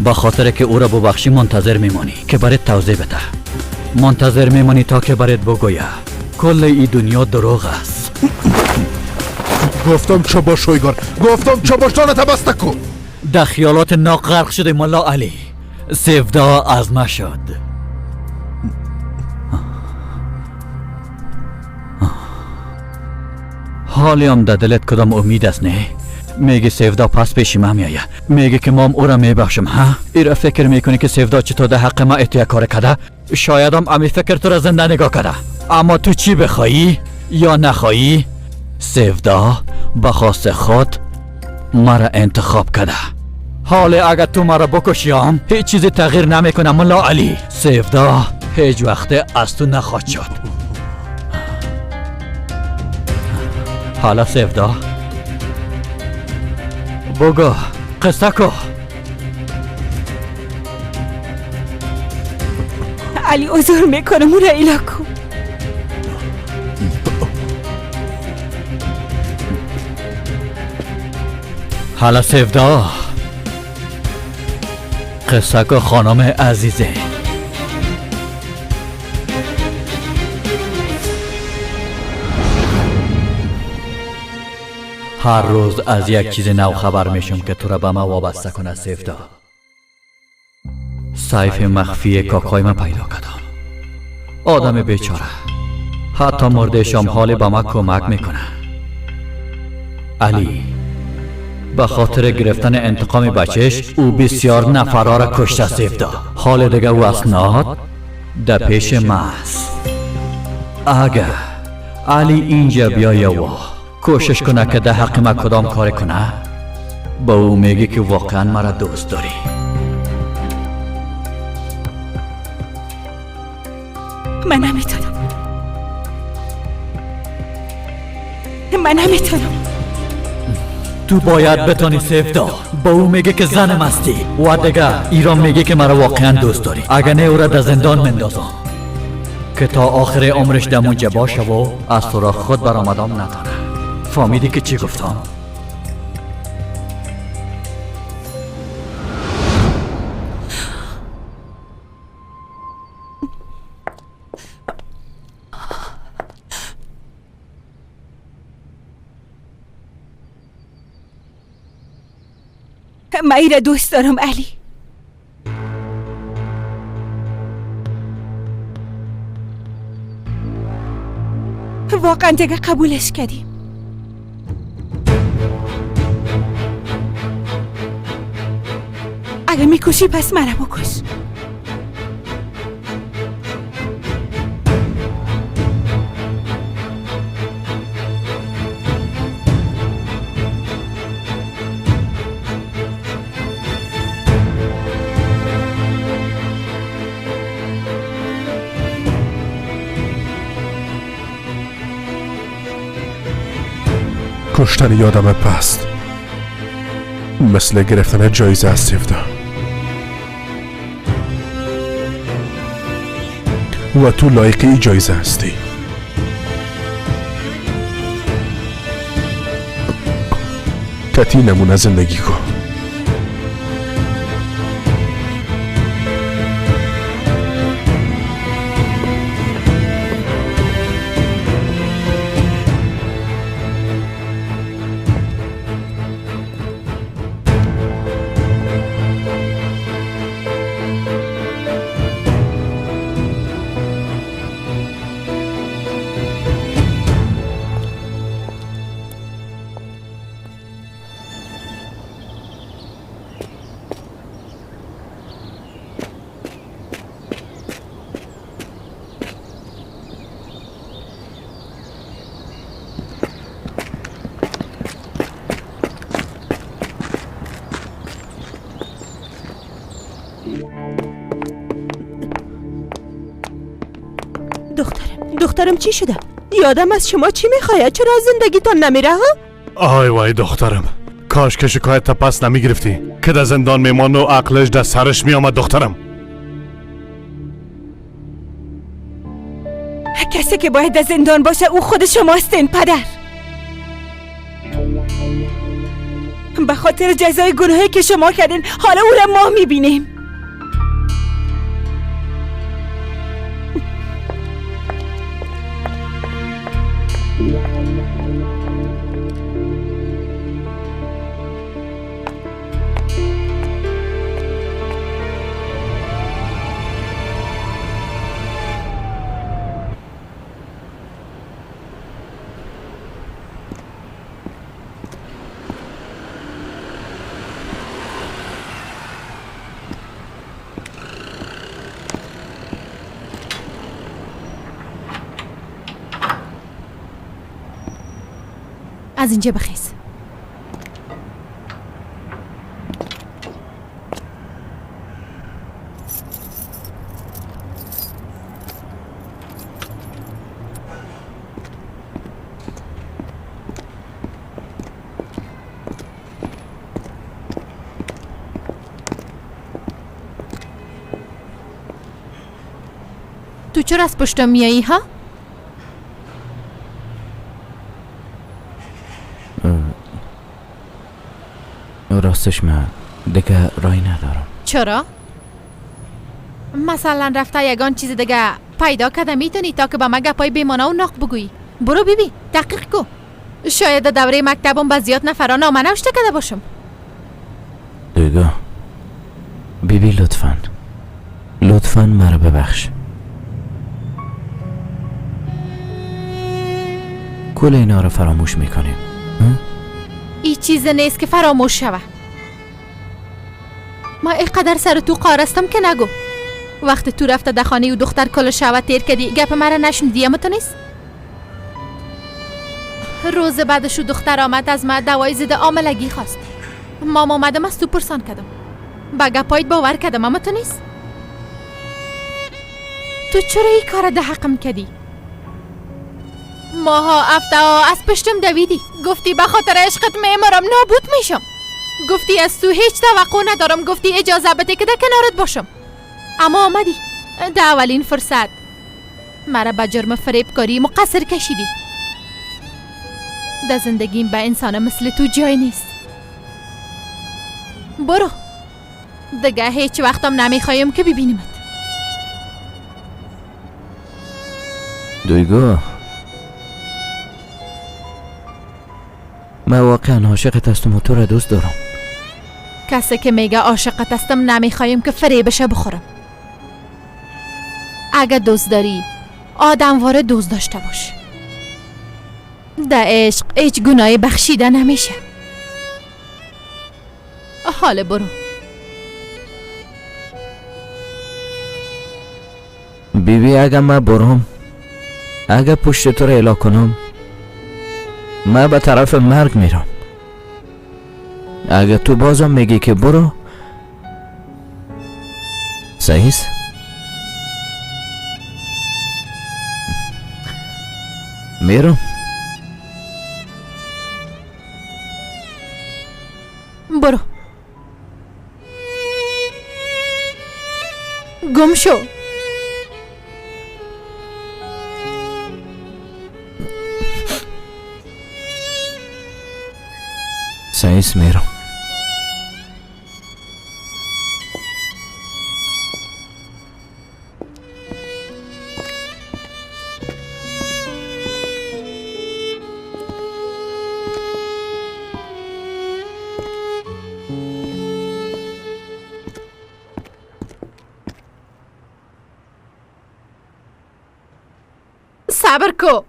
به خاطر که او را ببخشی منتظر میمانی که برات توضیح بده. منتظر میمانی تا که برات بگویه کل این دنیا دروغ است. گفتم چه باش اویگار. گفتم چه باش. دانه تبسته کن. در خیالات ناغرق شده ملا علی. سیفدا از ما شد. حالی هم در دلت کدام امید است نه؟ میگه سیفدا پس پیش ما میایه. میگه که ما او را میبخشم ها؟ ایرا فکر میکنی که سیفدا چطور در حق ما اتیا کار کرده؟ شاید هم امی فکر تو را زنده نگاه کرده. اما تو چی بخوایی یا نخوایی سیفدا به خواست خود مرا انتخاب کرده. حالی اگر تو مرا بکشیم هیچ چیزی تغییر نمیکنه ملا علی. سیفدا هیچ وقت از تو نخواهد شد. حالا سیفدا بگو قصه کو. علی عذر میکنم اون را ایلا کن. حالا سیفدا قصه کو خانم عزیزه. هر روز از یک چیز نو خبر میشم که تو را به ما وابسته کنه سیفدا. سیف مخفی کاکای من پیدا کردم. آدم بیچاره، حتی مردشم حال به ما کمک میکنه. علی به خاطر گرفتن انتقام بچهش او بسیار نفرا را کشته سیفدا. حال دیگه او اسناد در پیش ما است. اگه علی اینجا بیایه و کوشش کنه که در حق ما کدام کار کنه، با او میگی که واقعا مرا دوست داری. من نمیتونم. تو باید بتانی سیفدا. با او میگه که زنم هستی و دیگه ایران میگه که مرا واقعا دوست داری. اگه نه او را در زندان مندازم که تا آخر عمرش دمونجا باشه و از تو را خود برآمدام نتانه. فهمیدی که چی گفتم؟ من ای را دوست دارم علی. واقعا دیگه قبولش کردیم. اگه میکشی پس مرا بکش. کشتن یادم پست مثل گرفتن جایزه از سیفدا و تو لایقی ای جایزه هستی. کتی نمونه زندگی کن. دخترم چی شده؟ یادم از شما چی میخواید؟ چرا از زندگیتان نمیره ها؟ آی وای دخترم، کاش که شکایت تا پس نمیگرفتی که در زندان میمان و عقلش در سرش میامد. دخترم کسی که باید در زندان باشه او خود شماستین پدر. به خاطر جزای گناهی که شما کردین حالا او را ما میبینیم. از اینجا بخیز. تو چرا از پشتم میایی ها؟ راستش من دیگه رای ندارم. چرا؟ مثلا رفته یگان چیز دیگه پیدا کرده میتونی تا که به ما گپای بیمانه و ناق بگویی. برو بیبی تحقیق کو. شاید دوره مکتبم با زیاد نفرا نامه نوشته کرده باشم. دویگو بیبی لطفاً مرا ببخش. کل اینا رو فراموش میکنیم. این چیز نیست که فراموش شوه. ما اینقدر سر تو قارستم که نگو. وقت تو رفته در خانه و دختر کل شوه تیر کردی گپ مرا نشنیدی اما تو نیست؟ روز بعدش دختر آمد از من دوای ضد آملگی خواست. مام آمدم از تو پرسان کردم. با گپایت باور کردم اما تو نیست؟ تو چرا این کار ده حقم کردی؟ ماها افتا از پشتم دویدی. گفتی به خاطر عشقت میمرم نابود میشم. گفتی از تو هیچ توقع ندارم. گفتی اجازه بده که در کنارت باشم. اما آمدی در اولین فرصت مرا به جرم فریب کاری مقصر کشیدی. در زندگیم به انسان مثل تو جای نیست. برو دیگه هیچ وقتم نمیخوایم که ببینیمت. دویگو من واقعا عاشقت هستم و تو را دوست دارم. کسی که میگه عاشقت هستم نمیخوایم که فریبش بخورم. اگه دوست داری آدمواره دوست داشته باش. در عشق هیچ گناهی بخشیده نمیشه. حالا برو. بیبی اگه من برم، اگه پشت تو را اله کنم، من به طرف مرگ میرم. اگه تو بازم میگی که برو، صحیح؟ میرم. برو. گم شو. صحیح میرم. صبر کو.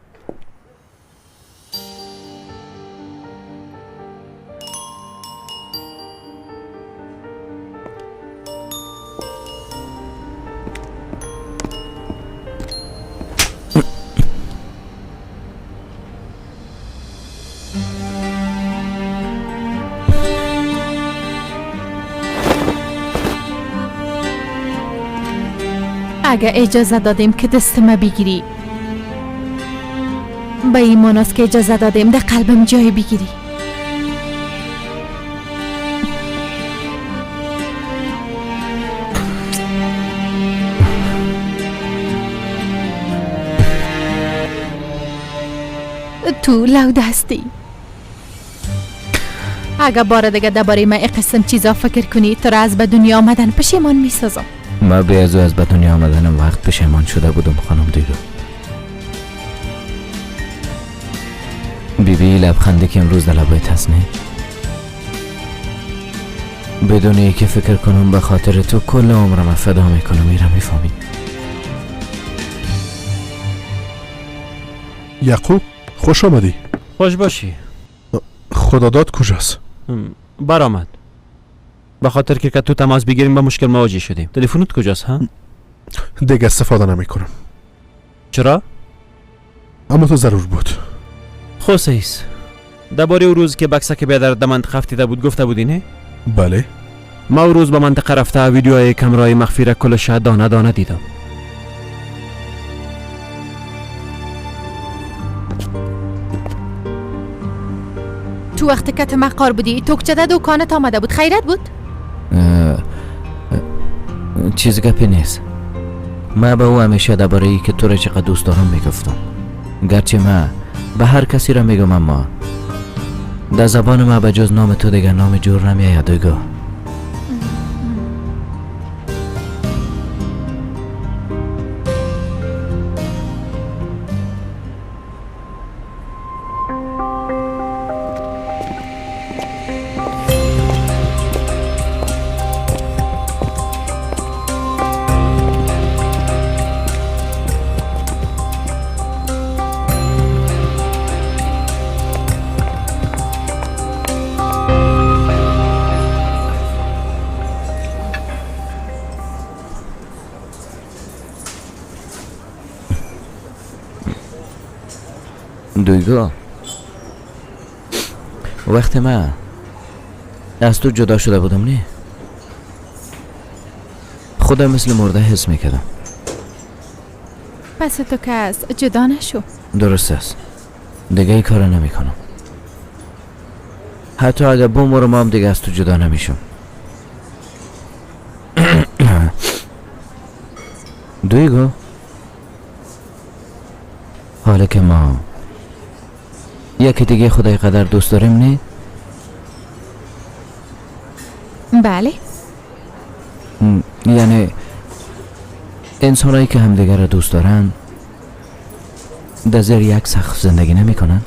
اگه اجازه دادیم که دست ما بگیری، به این معناست که اجازه دادیم در قلبم جای بگیری. تو لوده هستی. اگه بار دیگه درباره من این قسم چیزا فکر کنی تو را از به دنیا آمدن پشیمان میسازم. من بیازو از به دنیا آمدنم وقت پشیمان شده بودم خانم دیگو. بیبی لبخندی که امروز در لبایت هست نه؟ بدون ای که فکر کنم به خاطر تو کل عمرم فدا میکنم. میرم میفهمی. یعقوب خوش آمدی. خوش باشی. خداداد کجاست؟ برآمد. به خاطر که تو تماس بگیریم با مشکل مواجه شدیم. تلفنت کجاست ها؟ دیگه استفاده نمی کنم. چرا؟ اما تو ضرور بود. خوسیس درباره او روز که بکسک بیادر در منطقه افتیده بود گفته بودی نه؟ بله. ما او روز به منطقه رفته ویدیوهای کمرای مخفی را کلش دانه دانه دیدم. تو وقتی که تو مقار بودی توکچه در دکانت آمده بود. خیرت بود؟ چیز گپی نیست. من به او همیشه درباره ای که تو را چقدر دوست دارم میگفتم. گرچه من به هر کسی را میگم اما در زبان من به جز نام تو دیگه نام جور نمیاید. دیگه دویگو، وقتی من از تو جدا شده بودم نه، خودم مثل مرده حس میکردم. پس تو که از جدا نشو. درست است، دیگه ای کار نمی کنم. حتی اگر بمرم هم دیگه از تو جدا نمیشم. دویگو، حالا که ما یکی دیگه خدای قدر دوست داریم نه؟ بله. یعنی انسانایی که همدیگر را دوست دارن در زیر یک سقف زندگی نمی کنن؟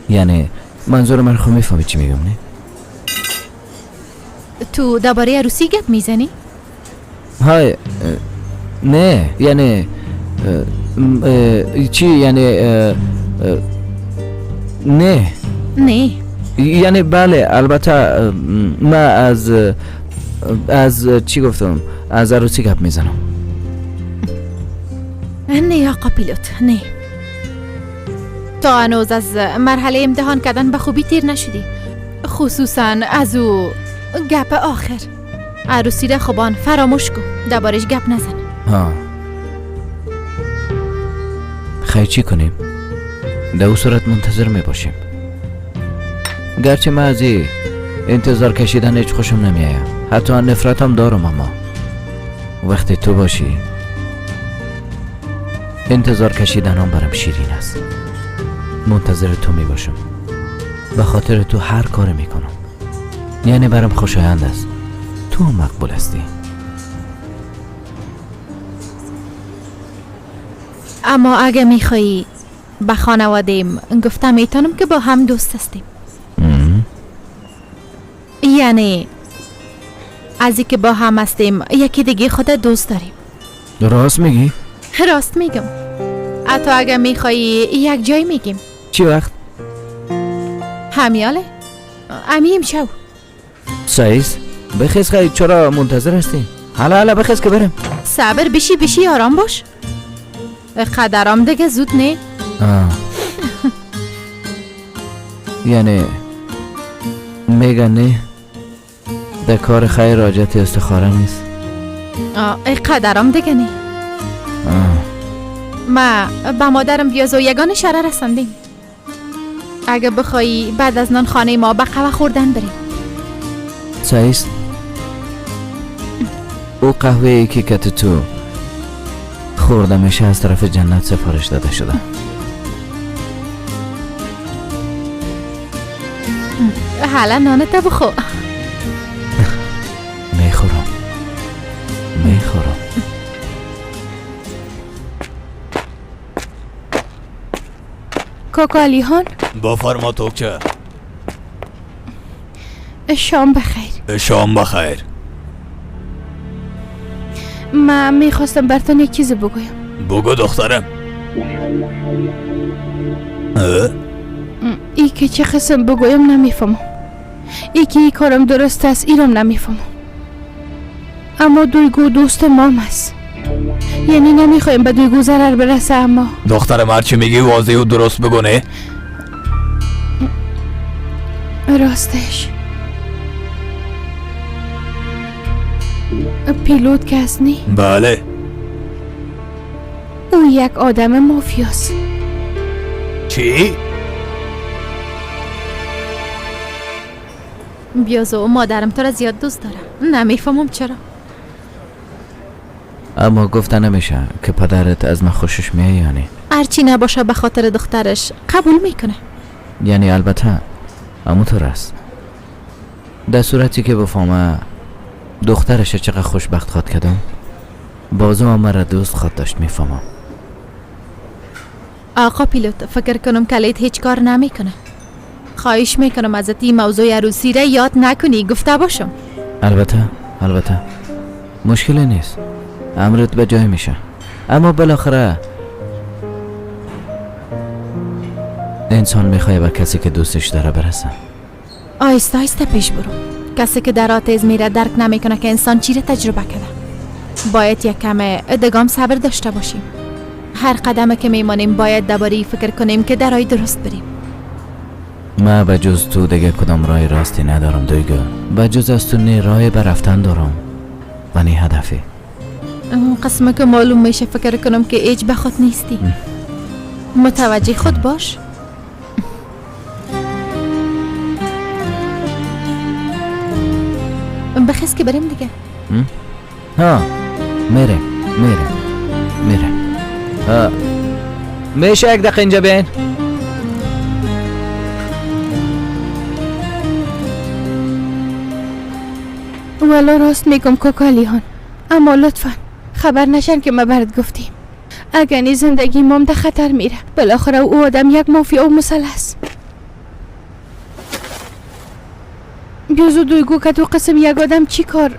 یعنی منظور من خب میفهمی چی میگم نه؟ تو درباره عروسی گپ میزنی؟ های نه، یعنی چی یعنی نه نه یعنی بله البته من از چی گفتم، از عروسی گپ میزنم. نه آقا پیلوت، نه. تا هنوز از مرحله امتحان کردن به خوبی تیر نشدی، خصوصا از او گپ آخر. عروسی را خوبان فراموش کن، دربارش گپ نزن. ها خیلی چی کنیم؟ در او صورت منتظر می باشیم. گرچه من از انتظار کشیدن هیچ خوشم نمی آیم، حتی نفرتم دارم، اما وقتی تو باشی انتظار کشیدنم برام شیرین است. منتظر تو می باشم، به خاطر تو هر کار می کنم، یعنی برام خوشایند است. تو هم مقبول هستی. اما اگه میخوایی به خانوادیم گفتم میتونم که با هم دوست هستیم. یعنی ازی که با هم هستیم یکی دیگه خود دوست داریم. راست میگی؟ راست میگم. حتی اگه میخوایی یک جای میگیم. چی وقت؟ همیاله؟ امیم شو. سعیز بخیز، خیلی چرا منتظر هستی؟ حالا بخیز که برم. صبر بشی آرام باش. قدرام دیگه زود نه. یعنی میگن نه در کار خیر راجت استخاره نیست. قدرام دیگه نه. ما با مادرم بیاز و یگان اشاره رسندیم. اگه بخوایی بعد از نان خانه ما به قهوه خوردن بریم. سعیست او قهوه ای که تو خورده میشه از طرف جنت سفارش داده شده. حالا نانت بخو. میخورم. کوکالی هان بفرما توکچه. شام بخیر. شام بخیر. من میخواستم برتون یک چیز بگویم. بگو دخترم. ای که چه قسم بگویم نمیفهمم. ای که ای کارم درست است ایرم نمیفهمم. اما دویگو دوست مام است. یعنی نمیخوایم به دویگو ضرر برسه. اما دخترم هرچی میگی واضح و درست بگو نه؟ راستش پیلوت کس نی؟ بله. او یک آدم مافیاست. چی؟ بیازو مادرم تو را زیاد دوست دارم. نمیفهمم چرا. اما گفته نمیشه که پدرت از من خوشش میاد. یعنی هرچی نباشه به خاطر دخترش قبول میکنه. یعنی البته همونطور است. در صورتی که بفهمه دخترش چقدر خوشبخت خواد کردم، بازم مرا دوست خواد داشت. میفهمم. آقا پیلوت فکر کنم کلیت هیچ کار نمیکنه. خواهش میکنم ازت این موضوع عروسی را یاد نکنی. گفته باشم. البته مشکلی نیست، امرت به جای میشه. اما بالاخره انسان میخواه به کسی که دوستش داره برسه. آیسته آیسته پیش برو. کسی که در آتیز میره درک نمیکنه که انسان چی را تجربه کرده. باید یک کم ادگام صبر داشته باشیم. هر قدم که میمانیم باید درباره فکر کنیم که در راه درست بریم. ما به جز تو دیگه کدام راه راستی ندارم دویگو. به جز از تو نه راه به رفتن دارم و نه هدفی. اون قسمه که معلوم میشه فکر کنم که ایج به خود نیستی. متوجه خود باش. بخیز که بریم دیگه. ها میره میشه یک دقیقه اینجا بیاین؟ والا راست میگم کوکو علیان، اما لطفا خبر نشن که ما برات گفتیم. اگر نی زندگی مام در خطر میره. بالاخره او آدم یک مافیا و مسلح است. بیازو دویگو که تو قسم یک آدم چی کار؟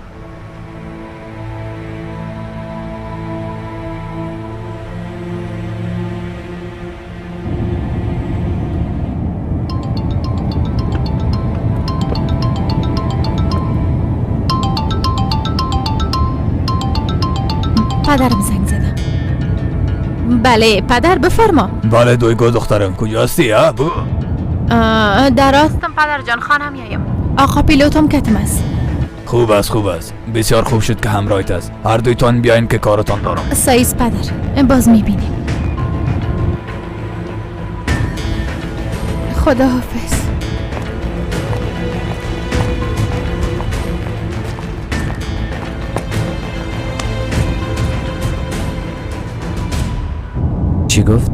پدرم زنگ زدم. بله پدر بفرما. بله دویگو دخترم کجا هستی ها؟ در راستم پدر جان خانم میایم. آقا پیلوتم کتم است. خوب است بسیار خوب شد که همراهت است. هر دویتان بیاین که کارتان دارم. سایز پدر باز میبینیم. خدا حافظ. چی گفت؟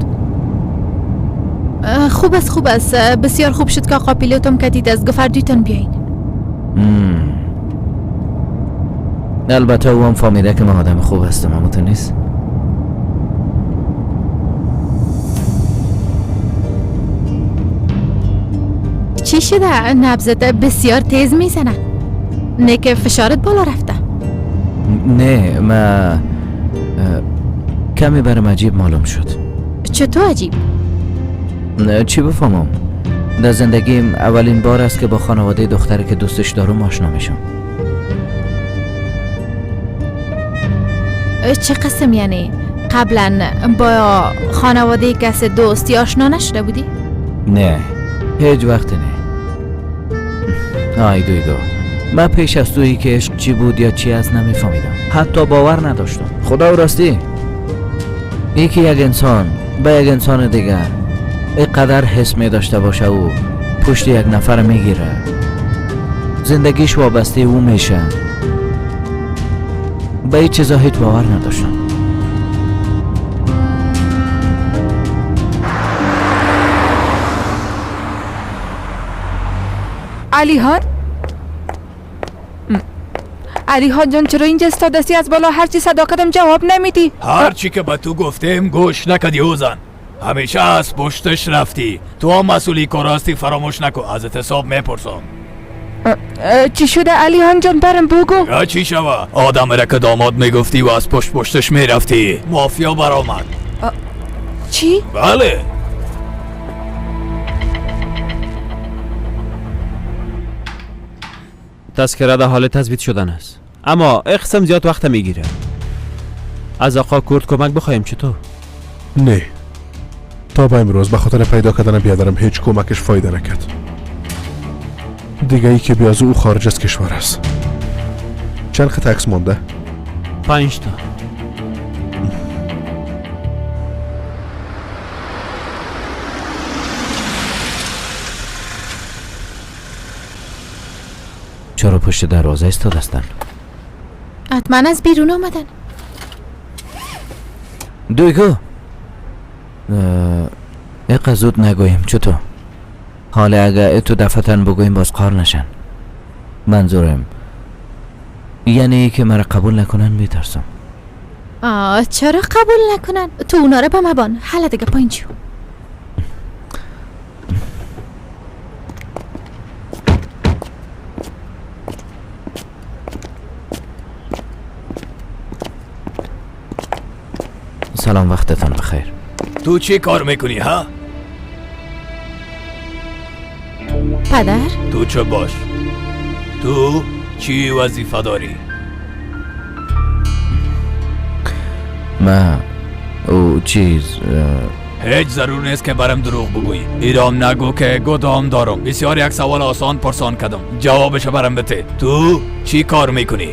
خوب است بسیار خوب شد که آقا پیلوتم کتید از گفر دویتان بیاین. البته او هم فهمیده که من آدم خوب هستم، اما تو نیست. چی شده؟ نبضت بسیار تیز میزنه. نه که فشارت بالا رفته. نه ما کمی برام عجیب معلوم شد. چطور عجیب؟ نه چی بفهمم. در زندگیم اولین بار است که با خانواده دختری که دوستش دارم آشنا میشم. چه قسم یعنی؟ قبلا با خانواده کس دوستی آشنا نشده بودی؟ نه هیچ وقت نه. آی دویگو من پیش از تویی که عشق چی بود یا چی از نمیفهمیدم، حتی باور نداشتم. خدا و راستی یکی یک انسان به یک انسان دیگر اینقدر حس می داشته باشه و پشت یک نفر میگیره، زندگیش وابسته او میشه، به این چیزا هیچ باور نداشتم. علیحان جان چرا اینجا استادستی؟ از بالا هرچی صداقتم جواب نمیدی؟ هرچی که به تو گفتیم گوش نکدی اوزن. همیشه از پشتش رفتی. تو هم مسئولی کاراستی فراموش نکن. ازت حساب میپرسم. چی شده علیحان جان؟ برم بگو. یا چی شوه؟ آدم را که داماد میگفتی و از پشتش میرفتی مافیا برآمد. چی؟ بله. تذکره در حال تثبیت شدن است، اما اقسم زیاد وقت میگیره. از آقا کرد کمک بخوایم چطور؟ نه تا به امروز به خاطر پیدا کردن بیادرم هیچ کمکش فایده نکرد. دیگه ای که بیازو او خارج از کشور است. چند خط عکس مونده؟ 5 تا. چرا پشت دروازه ایستاده هستن؟ حتما از بیرون آمدن. دویگو اقا زود نگویم چطور؟ حالا اگه تو دفتن بگویم باز قار نشن. منظورم یعنی که مرا قبول نکنن میترسم. چرا قبول نکنن؟ تو اونا رو با مبان. حالا دیگه پایین چیو. سلام، وقتتان بخیر. تو چی کار میکنی ها؟ پدر؟ تو چه باش؟ تو چی وظیفه داری؟ من او چیز هیچ ضرور نیست که برم دروغ بگویی. ایرام نگو که گدام دارم. بسیار یک سوال آسان پرسان کردم، جوابش برم بده. تو چی کار میکنی؟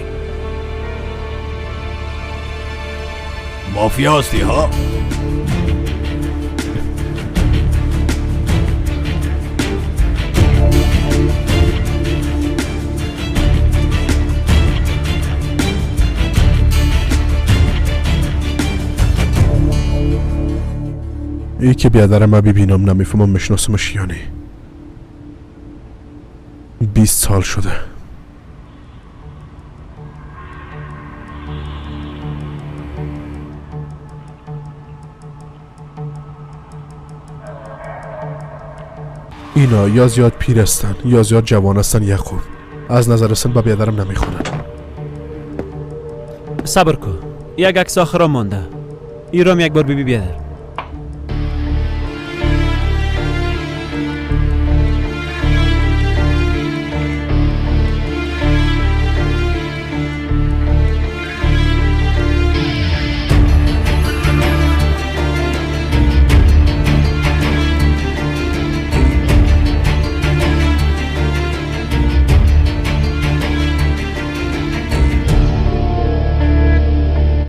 مافیا هستی ها؟ ای که بیادرم ما ببینم نمیفهمم مشناسمش یا نه. 20 سال شده. اینا یا زیاد پیر هستن یا زیاد جوان هستن یا خوب. از نظر سن با بیادرم نمیخونن. صبر کن. یک عکس آخرام مانده. ایرام یک بار بیادر.